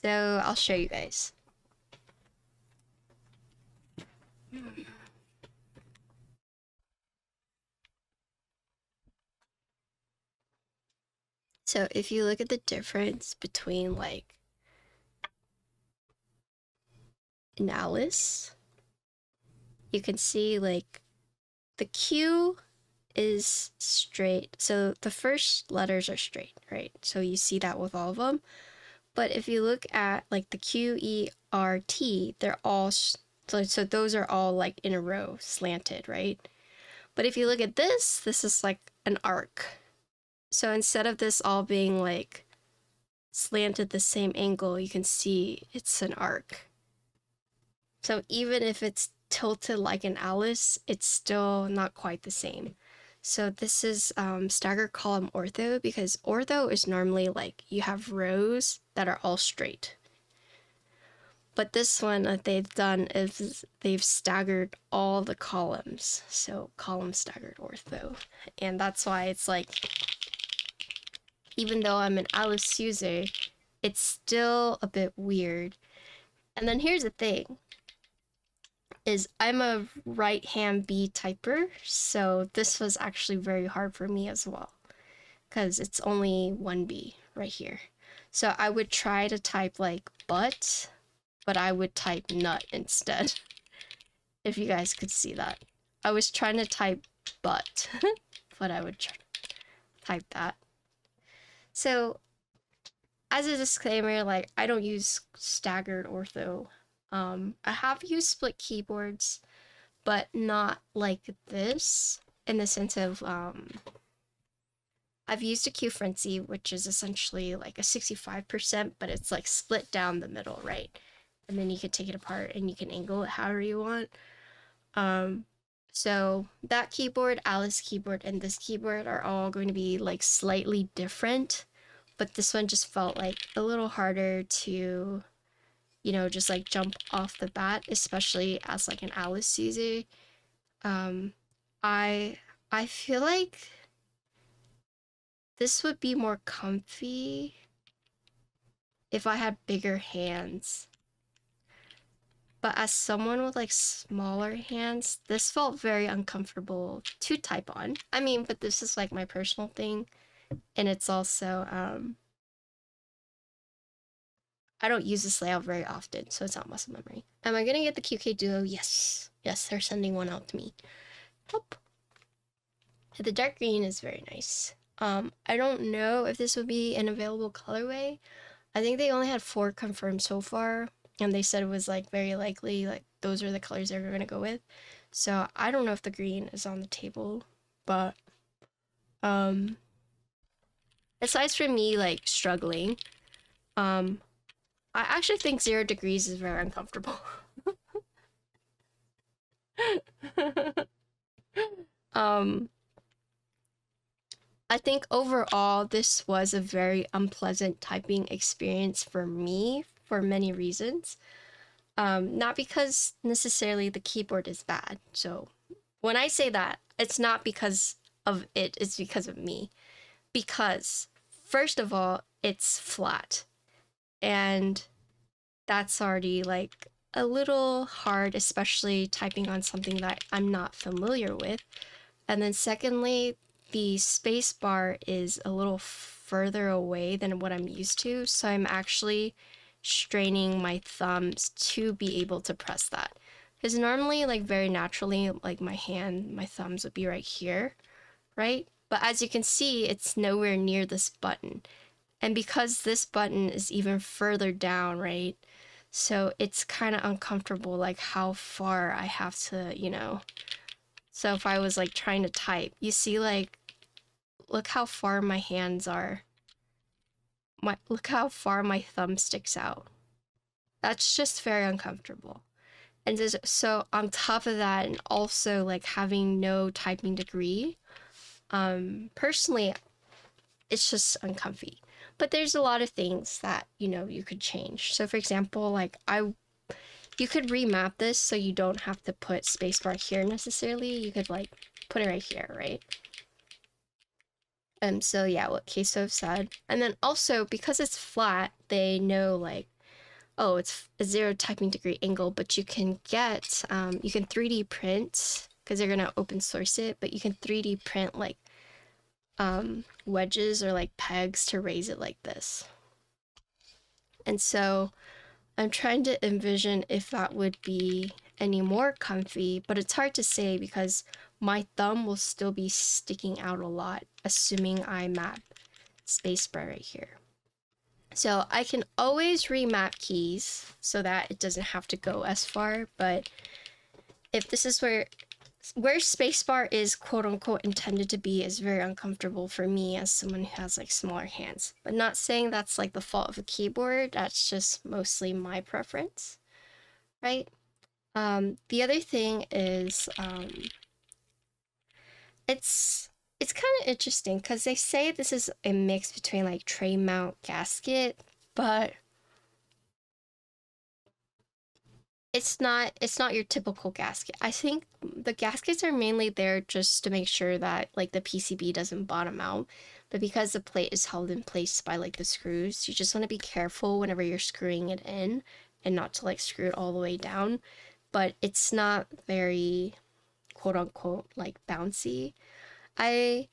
[SPEAKER 1] So I'll show you guys. So if you look at the difference between like an Alice, you can see like the Q is straight. So the first letters are straight, right? So you see that with all of them. But if you look at like the Q, E, R, T, they're all, so those are all like in a row, slanted, right? But if you look at this is like an arc. So instead of this all being like slanted the same angle, you can see it's an arc. So even if it's tilted like an Alice, it's still not quite the same. So this is staggered column ortho, because ortho is normally like you have rows that are all straight. But this one that they've done is they've staggered all the columns. So column staggered ortho. And that's why it's like, even though I'm an Alice user, it's still a bit weird. And then here's the thing, is I'm a right hand B typer, so this was actually very hard for me as well, because it's only one B right here. So I would try to type like but I would type nut instead. If you guys could see that. I was trying to type but, but I would type that. So as a disclaimer, like I don't use staggered ortho. I have used split keyboards, but not like this, in the sense of I've used a Q frenzy, which is essentially like a 65%, but it's like split down the middle, right? And then you can take it apart and you can angle it however you want. So that keyboard, Alice keyboard, and this keyboard are all going to be like slightly different, but this one just felt like a little harder to, you know, just like jump off the bat, especially as like an Alice user. I feel like this would be more comfy if I had bigger hands. But as someone with like smaller hands, this felt very uncomfortable to type on. I mean, but this is like my personal thing. And it's also, I don't use this layout very often, so it's not muscle memory. Am I gonna get the QK Duo? Yes. Yes, they're sending one out to me. Hop. The dark green is very nice. I don't know if this would be an available colorway. I think they only had 4 confirmed so far, and they said it was like very likely like those are the colors they were gonna go with. So I don't know if the green is on the table, but aside from me like struggling, I actually think 0 degrees is very uncomfortable. I think overall this was a very unpleasant typing experience for me for many reasons. Not because necessarily the keyboard is bad, so When I say that, it's not because of it, it's because of me. Because, first of all, it's flat. And that's already like a little hard, especially typing on something that I'm not familiar with. And then secondly, the space bar is a little further away than what I'm used to, so I'm actually straining my thumbs to be able to press that. Because normally, like very naturally, like my thumbs would be right here, right? But as you can see, it's nowhere near this button. And because this button is even further down, right? So it's kind of uncomfortable, like how far I have to, So if I was like trying to type, you see like, look how far my hands are. Look how far my thumb sticks out. That's just very uncomfortable. And so on top of that, and also like having no typing degree, personally, it's just uncomfy. But there's a lot of things that, you could change. So for example, like you could remap this so you don't have to put spacebar here necessarily. You could like put it right here, right? So yeah, what Queso said. And then also, because it's flat, they know like, oh, it's a 0 typing degree angle, but you can get, you can 3D print, because they're gonna open source it, but you can 3D print like wedges or like pegs to raise it like this. And so I'm trying to envision if that would be any more comfy, but it's hard to say because my thumb will still be sticking out a lot, assuming I map spacebar right here. So I can always remap keys so that it doesn't have to go as far, but if this is where spacebar is quote unquote intended to be is very uncomfortable for me as someone who has like smaller hands. But not saying that's like the fault of a keyboard, that's just mostly my preference, right? The other thing is it's kind of interesting because they say this is a mix between like tray mount gasket, but it's not your typical gasket. I think the gaskets are mainly there just to make sure that like the PCB doesn't bottom out. But because the plate is held in place by like the screws, you just want to be careful whenever you're screwing it in and not to like screw it all the way down. But it's not very quote unquote like bouncy. I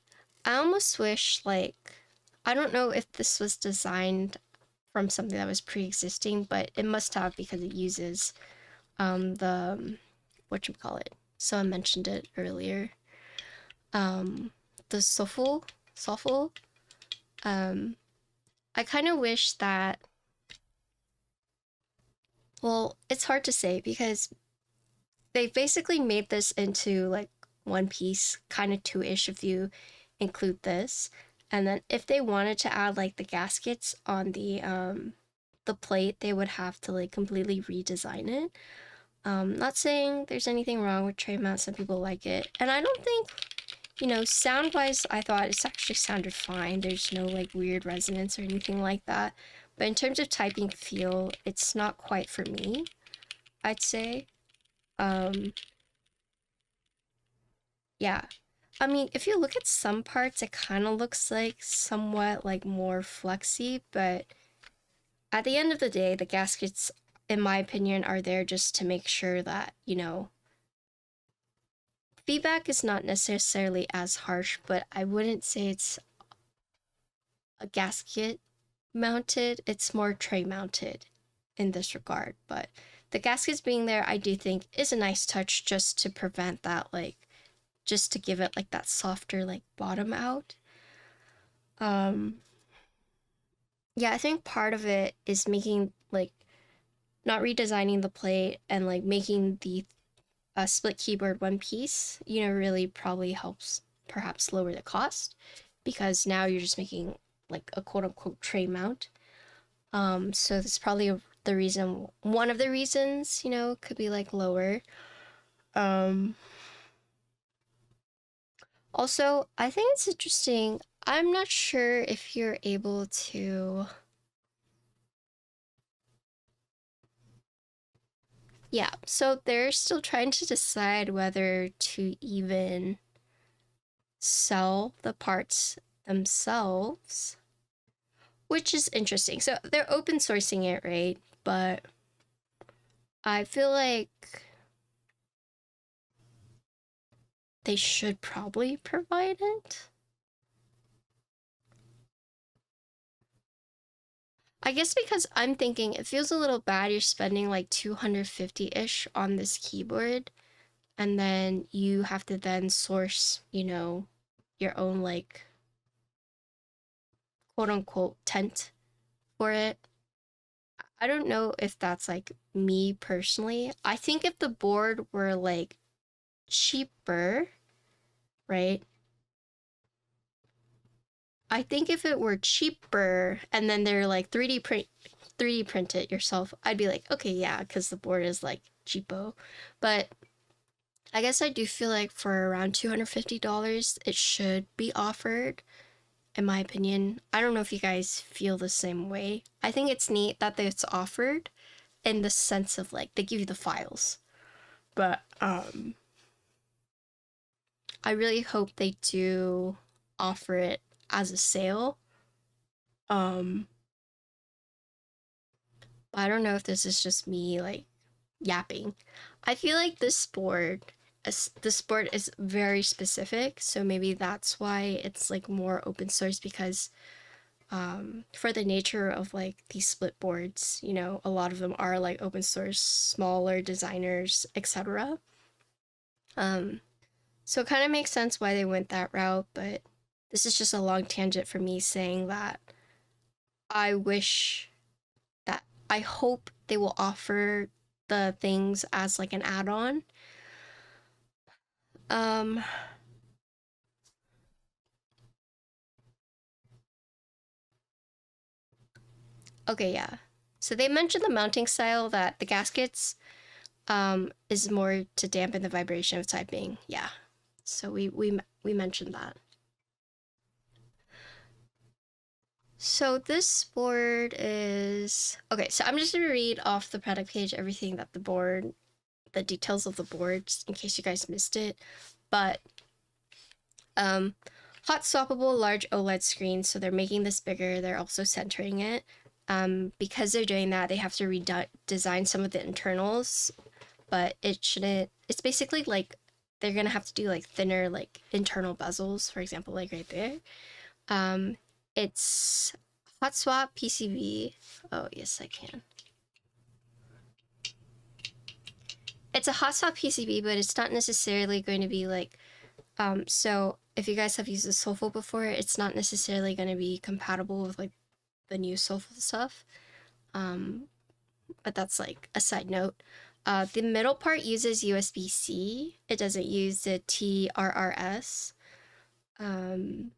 [SPEAKER 1] almost wish like I don't know if this was designed from something that was pre-existing, but it must have because it uses the whatchamacallit. So I mentioned it earlier. The Soful. I kind of wish that, well, it's hard to say because they basically made this into like one piece, kind of two-ish if you include this. And then if they wanted to add like the gaskets on the plate, they would have to like completely redesign it. Not saying there's anything wrong with tray mount, some people like it. And I don't think, sound-wise, I thought it's actually sounded fine. There's no like weird resonance or anything like that. But in terms of typing feel, it's not quite for me, I'd say. Yeah. I mean, if you look at some parts, it kind of looks like somewhat like more flexy, but at the end of the day, the gaskets, in my opinion, are there just to make sure that, feedback is not necessarily as harsh, but I wouldn't say it's a gasket mounted, it's more tray mounted in this regard. But the gaskets being there, I do think is a nice touch just to prevent that, like, just to give it like that softer like bottom out. Yeah, I think part of it is making like not redesigning the plate and like making the split keyboard one piece, really probably helps perhaps lower the cost because now you're just making like a quote unquote tray mount. So that's probably the reason, one of the reasons, could be like lower. Also, I think it's interesting. I'm not sure if you're able to. Yeah, so they're still trying to decide whether to even sell the parts themselves, which is interesting. So they're open sourcing it, right? But I feel like they should probably provide it. I guess because I'm thinking it feels a little bad you're spending like 250-ish on this keyboard and then you have to then source, you know, your own like quote unquote tent for it. I don't know if that's like me personally. I think if the board were like cheaper, right? I think if it were cheaper and then they're like 3D print it yourself, I'd be like, okay, yeah, because the board is like cheapo. But I guess I do feel like for around $250, it should be offered, in my opinion. I don't know if you guys feel the same way. I think it's neat that it's offered in the sense of like they give you the files. But I really hope they do offer it as a sale. Um but I don't know if this is just me like yapping. I feel like this board is very specific, so maybe that's why it's like more open source because for the nature of like these split boards, you know, a lot of them are like open source, smaller designers, etc. Um, so it kind of makes sense why they went that route, but this is just a long tangent for me saying that I wish that I hope they will offer the things as like an add-on. Um, okay, yeah. So they mentioned the mounting style that the gaskets is more to dampen the vibration of typing. Yeah. So we mentioned that. So this board is okay. So I'm just gonna read off the product page everything that the details of the boards in case you guys missed it. But um, hot swappable large OLED screen. So they're making this bigger. They're also centering it. Because they're doing that, they have to redesign some of the internals, but it shouldn't. It's basically like they're gonna have to do like thinner like internal bezels, for example, like right there. Um, it's hot swap PCB. Oh yes, I can. It's a hot swap PCB, but it's not necessarily going to be like. So if you guys have used the Soulful before, it's not necessarily going to be compatible with like the new Soulful stuff. Um, but that's like a side note. The middle part uses USB-C. It doesn't use the TRRS. Um,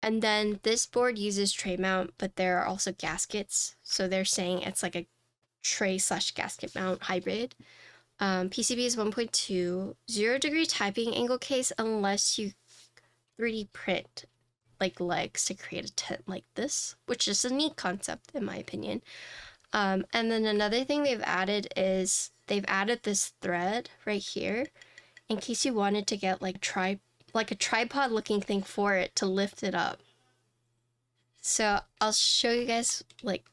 [SPEAKER 1] and then this board uses tray mount, but there are also gaskets. So they're saying it's like a tray slash gasket mount hybrid. PCB is 1.2, 0-degree typing angle case unless you 3D print like legs to create a tent like this, which is a neat concept in my opinion. And then another thing they've added is they've added this thread right here in case you wanted to get like a tripod looking thing for it to lift it up. So I'll show you guys like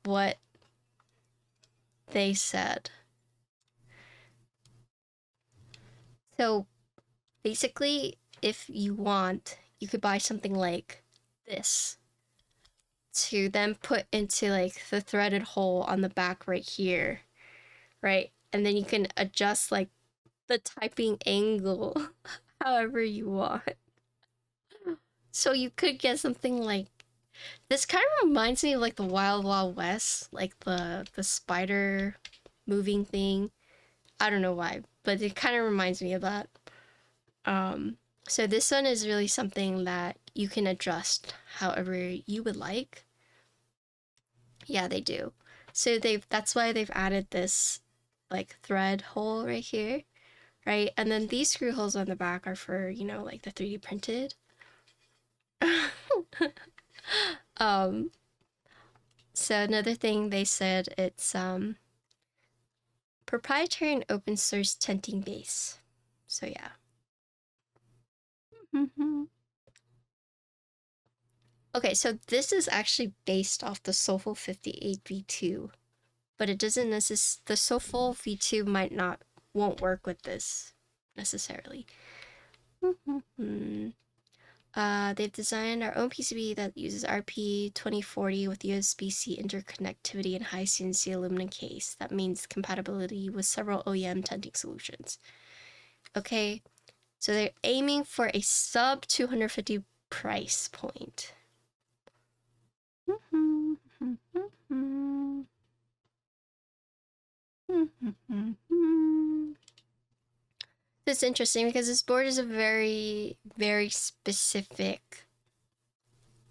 [SPEAKER 1] what they said. So basically, if you want, you could buy something like this to then put into like the threaded hole on the back right here, right? And then you can adjust like the typing angle however you want. So you could get something like this. Kind of reminds me of like the Wild Wild West, like the spider moving thing. I don't know why, but it kind of reminds me of that. Um, so this one is really something that you can adjust however you would like. Yeah, they do. So that's why they've added this like thread hole right here, right? And then these screw holes on the back are for, you know, like the 3D printed. um so another thing they said it's proprietary and open source tinting base. So yeah. Okay, so this is actually based off the Soulful 58 V2, but it doesn't necessarily, the Soulful V2 won't work with this necessarily. They've designed our own PCB that uses RP2040 with USB-C interconnectivity and high CNC aluminum case. That means compatibility with several OEM tinting solutions. Okay, so they're aiming for a sub 250 price point. It's interesting because this board is a very, very specific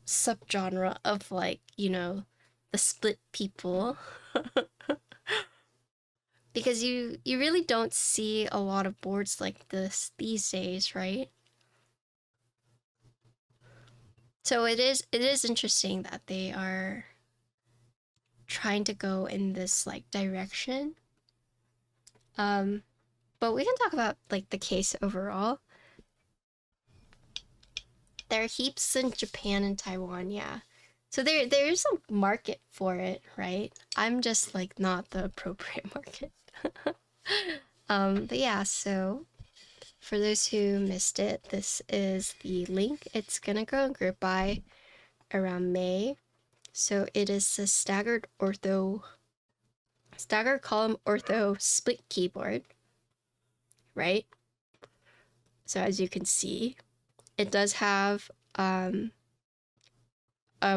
[SPEAKER 1] subgenre of, like, you know, the split people. Because you really don't see a lot of boards like this these days, right? So it is interesting that they are trying to go in this like direction. But we can talk about like the case overall. There are heaps in Japan and Taiwan, yeah. So there is a market for it, right? I'm just like not the appropriate market. But yeah, so for those who missed it, this is the link. It's gonna go in group by around May. So it is a staggered column ortho split keyboard, right? So as you can see, it does have a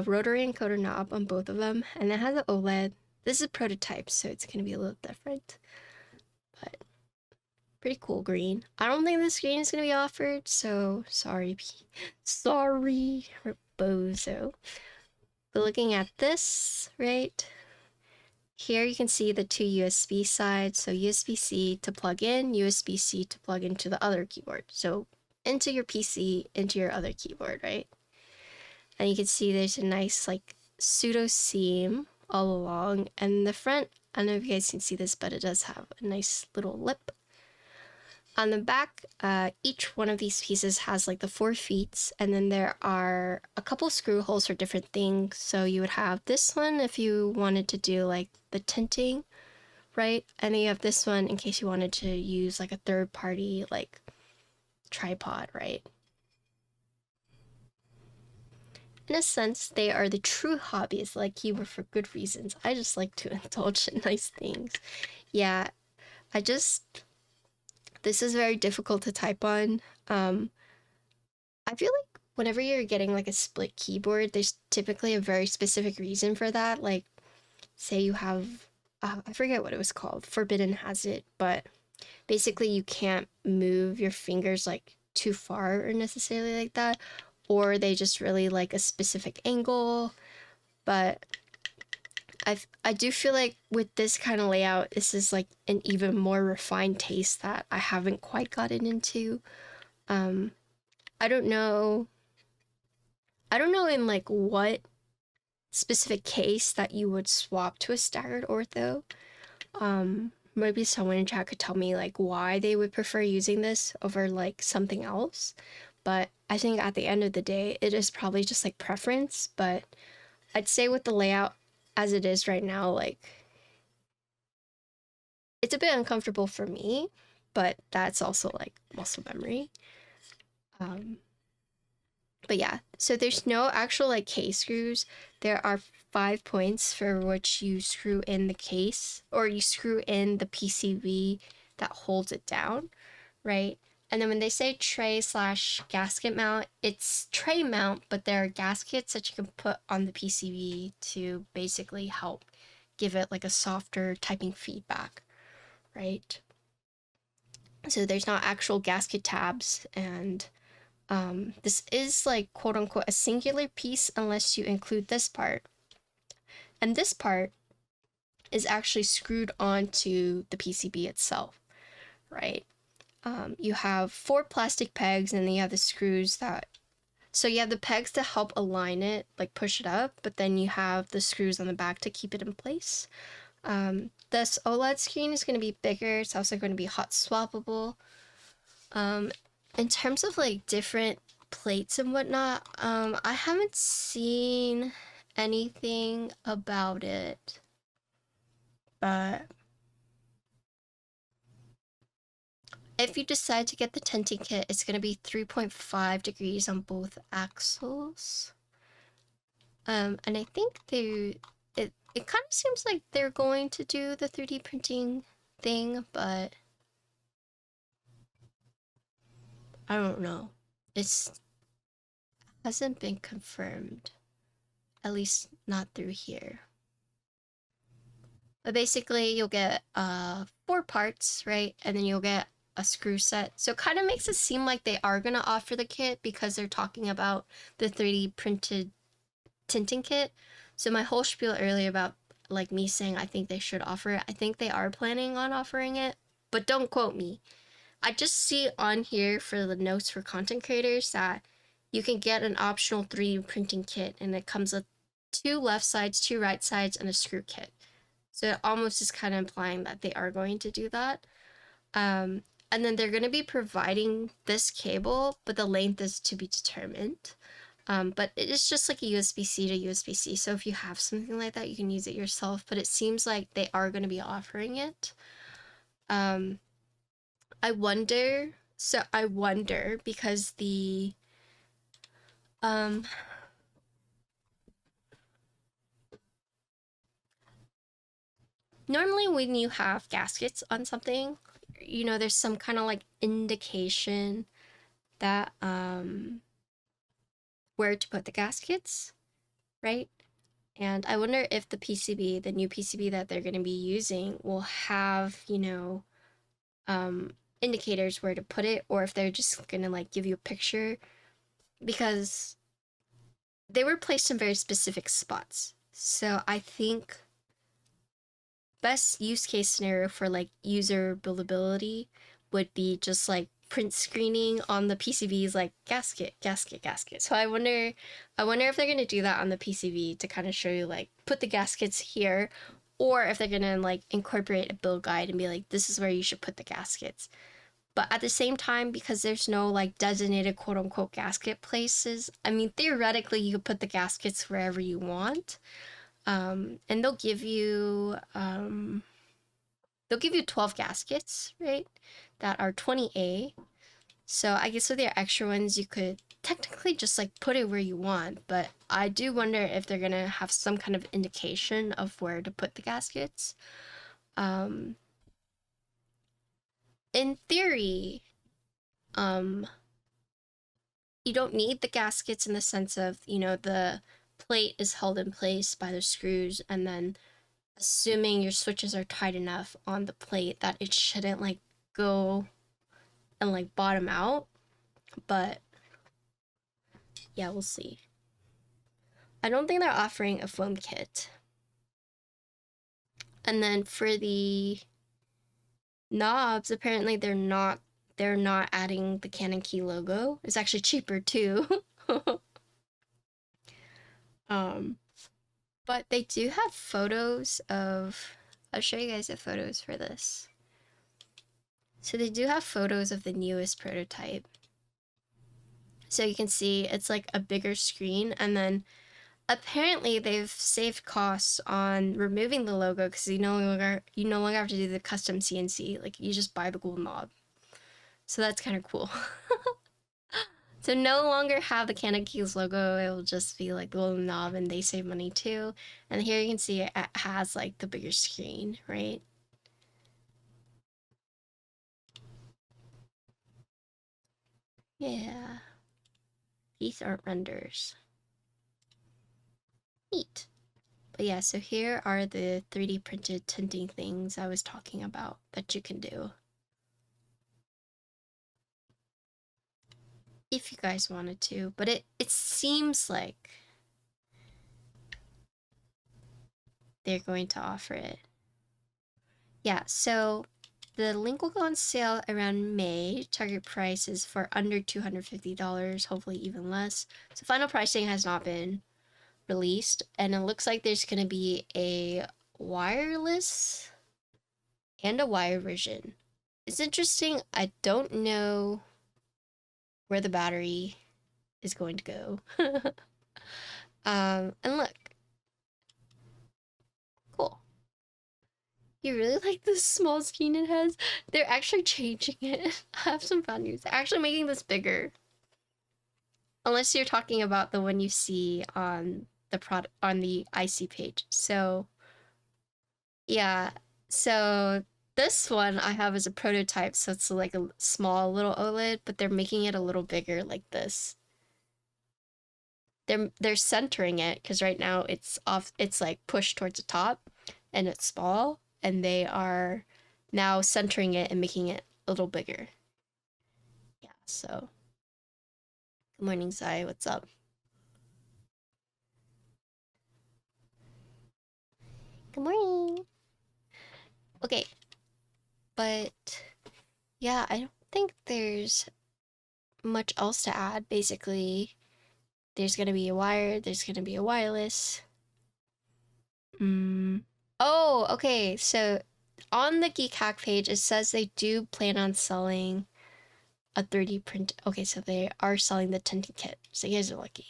[SPEAKER 1] rotary encoder knob on both of them, and it has an OLED. This is a prototype, so it's going to be a little different, but pretty cool green. I don't think this green is going to be offered, so sorry, Bozo. But looking at this, right? Here you can see the two USB sides, so USB-C to plug in, USB-C to plug into the other keyboard. So into your PC, into your other keyboard, right? And you can see there's a nice like pseudo seam all along, and the front, I don't know if you guys can see this, but it does have a nice little lip. On the back, each one of these pieces has like the 4 feet, and then there are a couple screw holes for different things. So you would have this one if you wanted to do like the tinting, right? And then you have this one in case you wanted to use like a third party like tripod, right? In a sense, they are the true hobbies, like keyboard for good reasons. I just like to indulge in nice things. Yeah, this is very difficult to type on. I feel like whenever you're getting like a split keyboard, there's typically a very specific reason for that. Like, say you have, I forget what it was called, Forbidden has it, but basically you can't move your fingers like too far or necessarily like that, or they just really like a specific angle. But I do feel like with this kind of layout, this is like an even more refined taste that I haven't quite gotten into. I don't know in like what specific case that you would swap to a staggered ortho. Maybe someone in chat could tell me like why they would prefer using this over like something else. But I think at the end of the day, it is probably just like preference. But I'd say with the layout as it is right now, like it's a bit uncomfortable for me, but that's also like muscle memory. But yeah, so there's no actual like case screws. There are 5 points for which you screw in the case, or you screw in the PCB that holds it down, right? And then when they say tray/gasket mount, it's tray mount, but there are gaskets that you can put on the PCB to basically help give it like a softer typing feedback, right? So there's not actual gasket tabs, and this is like quote unquote a singular piece unless you include this part. And this part is actually screwed onto the PCB itself, right? You have 4 plastic pegs, and then you have the screws that, so you have the pegs to help align it, like push it up, but then you have the screws on the back to keep it in place. this OLED screen is going to be bigger. It's also going to be hot swappable. In terms of like different plates and whatnot, I haven't seen anything about it, but if you decide to get the tinting kit, it's going to be 3.5 degrees on both axles. And I think it kind of seems like they're going to do the 3D printing thing, but I don't know. It hasn't been confirmed, at least not through here. But basically, you'll get 4 parts, right? And then you'll get a screw set. So it kind of makes it seem like they are going to offer the kit because they're talking about the 3D printed tinting kit. So my whole spiel earlier about like me saying I think they should offer it, I think they are planning on offering it, but don't quote me. I just see on here for the notes for content creators that you can get an optional 3D printing kit, and it comes with 2 left sides, 2 right sides, and a screw kit. So it almost is kind of implying that they are going to do that. And then they're going to be providing this cable, but the length is to be determined. But it is just like a USB-C to USB-C. So if you have something like that, you can use it yourself. But it seems like they are going to be offering it. I wonder because the normally when you have gaskets on something, you know, there's some kind of like indication that where to put the gaskets, right? And I wonder if the PCB, the new PCB that they're going to be using, will have, you know, indicators where to put it, or if they're just going to like give you a picture, because they were placed in very specific spots. So I think best use case scenario for like user buildability would be just like print screening on the PCBs, like gasket. So I wonder if they're gonna do that on the PCB to kind of show you like put the gaskets here, or if they're gonna like incorporate a build guide and be like, this is where you should put the gaskets. But at the same time, because there's no like designated quote unquote gasket places, I mean, theoretically you could put the gaskets wherever you want. And they'll give you 12 gaskets, right? That are 20A. So I guess with your extra ones, you could technically just like put it where you want, but I do wonder if they're gonna have some kind of indication of where to put the gaskets. In theory, you don't need the gaskets in the sense of, you know, the plate is held in place by the screws, and then assuming your switches are tight enough on the plate that it shouldn't like go and like bottom out. But yeah, we'll see. I don't think they're offering a foam kit. And then for the knobs, apparently they're not adding the CannonKey logo. It's actually cheaper too. But they do have photos of, I'll show you guys the photos for this. So they do have photos of the newest prototype. So you can see it's like a bigger screen, and then apparently they've saved costs on removing the logo because you no longer have to do the custom CNC. Like you just buy the gold knob. So that's kind of cool. So no longer have the CannonKeys logo, it will just be like the little knob, and they save money too. And here you can see it has like the bigger screen, right? Yeah. These aren't renders. Neat. But yeah, so here are the 3D printed tinting things I was talking about that you can do. If you guys wanted to, but it seems like they're going to offer it. Yeah, so the link will go on sale around May. Target price is for under $250, hopefully even less. So final pricing has not been released, and it looks like there's going to be a wireless and a wire version. It's interesting. I don't know where the battery is going to go. And look, cool. You really like this small screen it has? They're actually changing it. I have some fun news. They're actually making this bigger. Unless you're talking about the one you see on the product on the IC page. So yeah. So this one I have as a prototype, so it's like a small little OLED, but they're making it a little bigger like this. They're centering it because right now it's off, it's like pushed towards the top and it's small, and they are now centering it and making it a little bigger. Yeah, so good morning, Zai, what's up? Good morning. Okay, but yeah, I don't think there's much else to add. Basically, there's gonna be a wire, there's gonna be a wireless. Oh, okay, so on the Geek Hack page, it says they do plan on selling a 3D print. Okay, so they are selling the tinting kit. So you guys are lucky.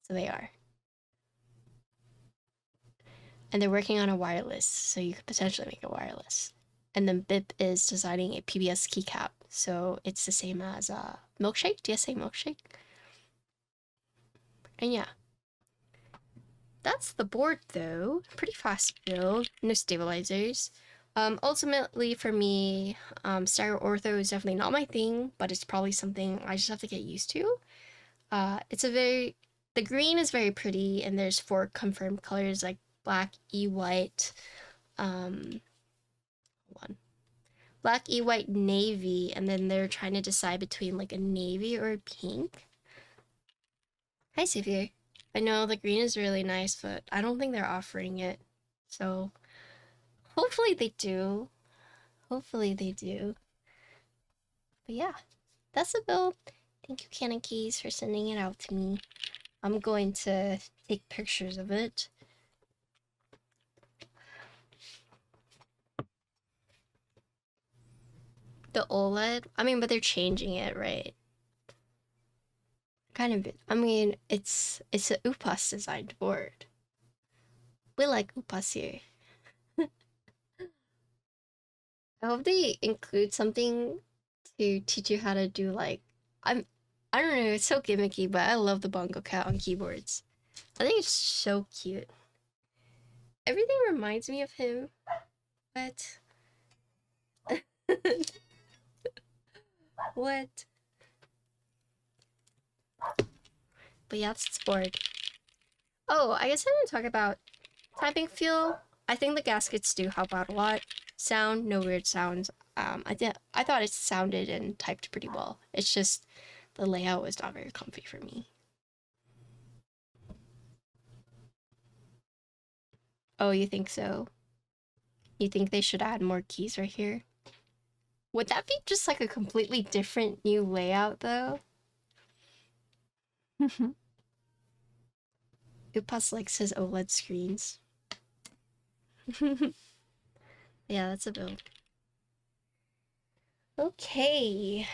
[SPEAKER 1] So they are. And they're working on a wireless, so you could potentially make a wireless. And then BIP is designing a PBS keycap, so it's the same as Milkshake, DSA Milkshake. And yeah. That's the board though. Pretty fast build, no stabilizers. Ultimately for me, stereo ortho is definitely not my thing, but it's probably something I just have to get used to. The green is very pretty, and there's 4 confirmed colors like black, white, black, white, navy, and then they're trying to decide between like a navy or a pink. Hi, Xavier. I know the green is really nice, but I don't think they're offering it. So hopefully they do. Hopefully they do. But yeah, that's a build. Thank you, CannonKeys, for sending it out to me. I'm going to take pictures of it. The OLED? I mean, but they're changing it, right? Kind of. I mean, it's a UPAS designed board. We like UPAS here. I hope they include something to teach you how to do like I don't know, it's so gimmicky, but I love the Bongo Cat on keyboards. I think it's so cute. Everything reminds me of him, but what? But yeah, that's its board. Oh, I guess I didn't talk about typing feel. I think the gaskets do help out a lot. Sound, no weird sounds. I thought it sounded and typed pretty well. It's just the layout was not very comfy for me. Oh, you think so? You think they should add more keys right here? Would that be just like a completely different new layout though? Upas likes his OLED screens. Yeah, that's a build. Okay.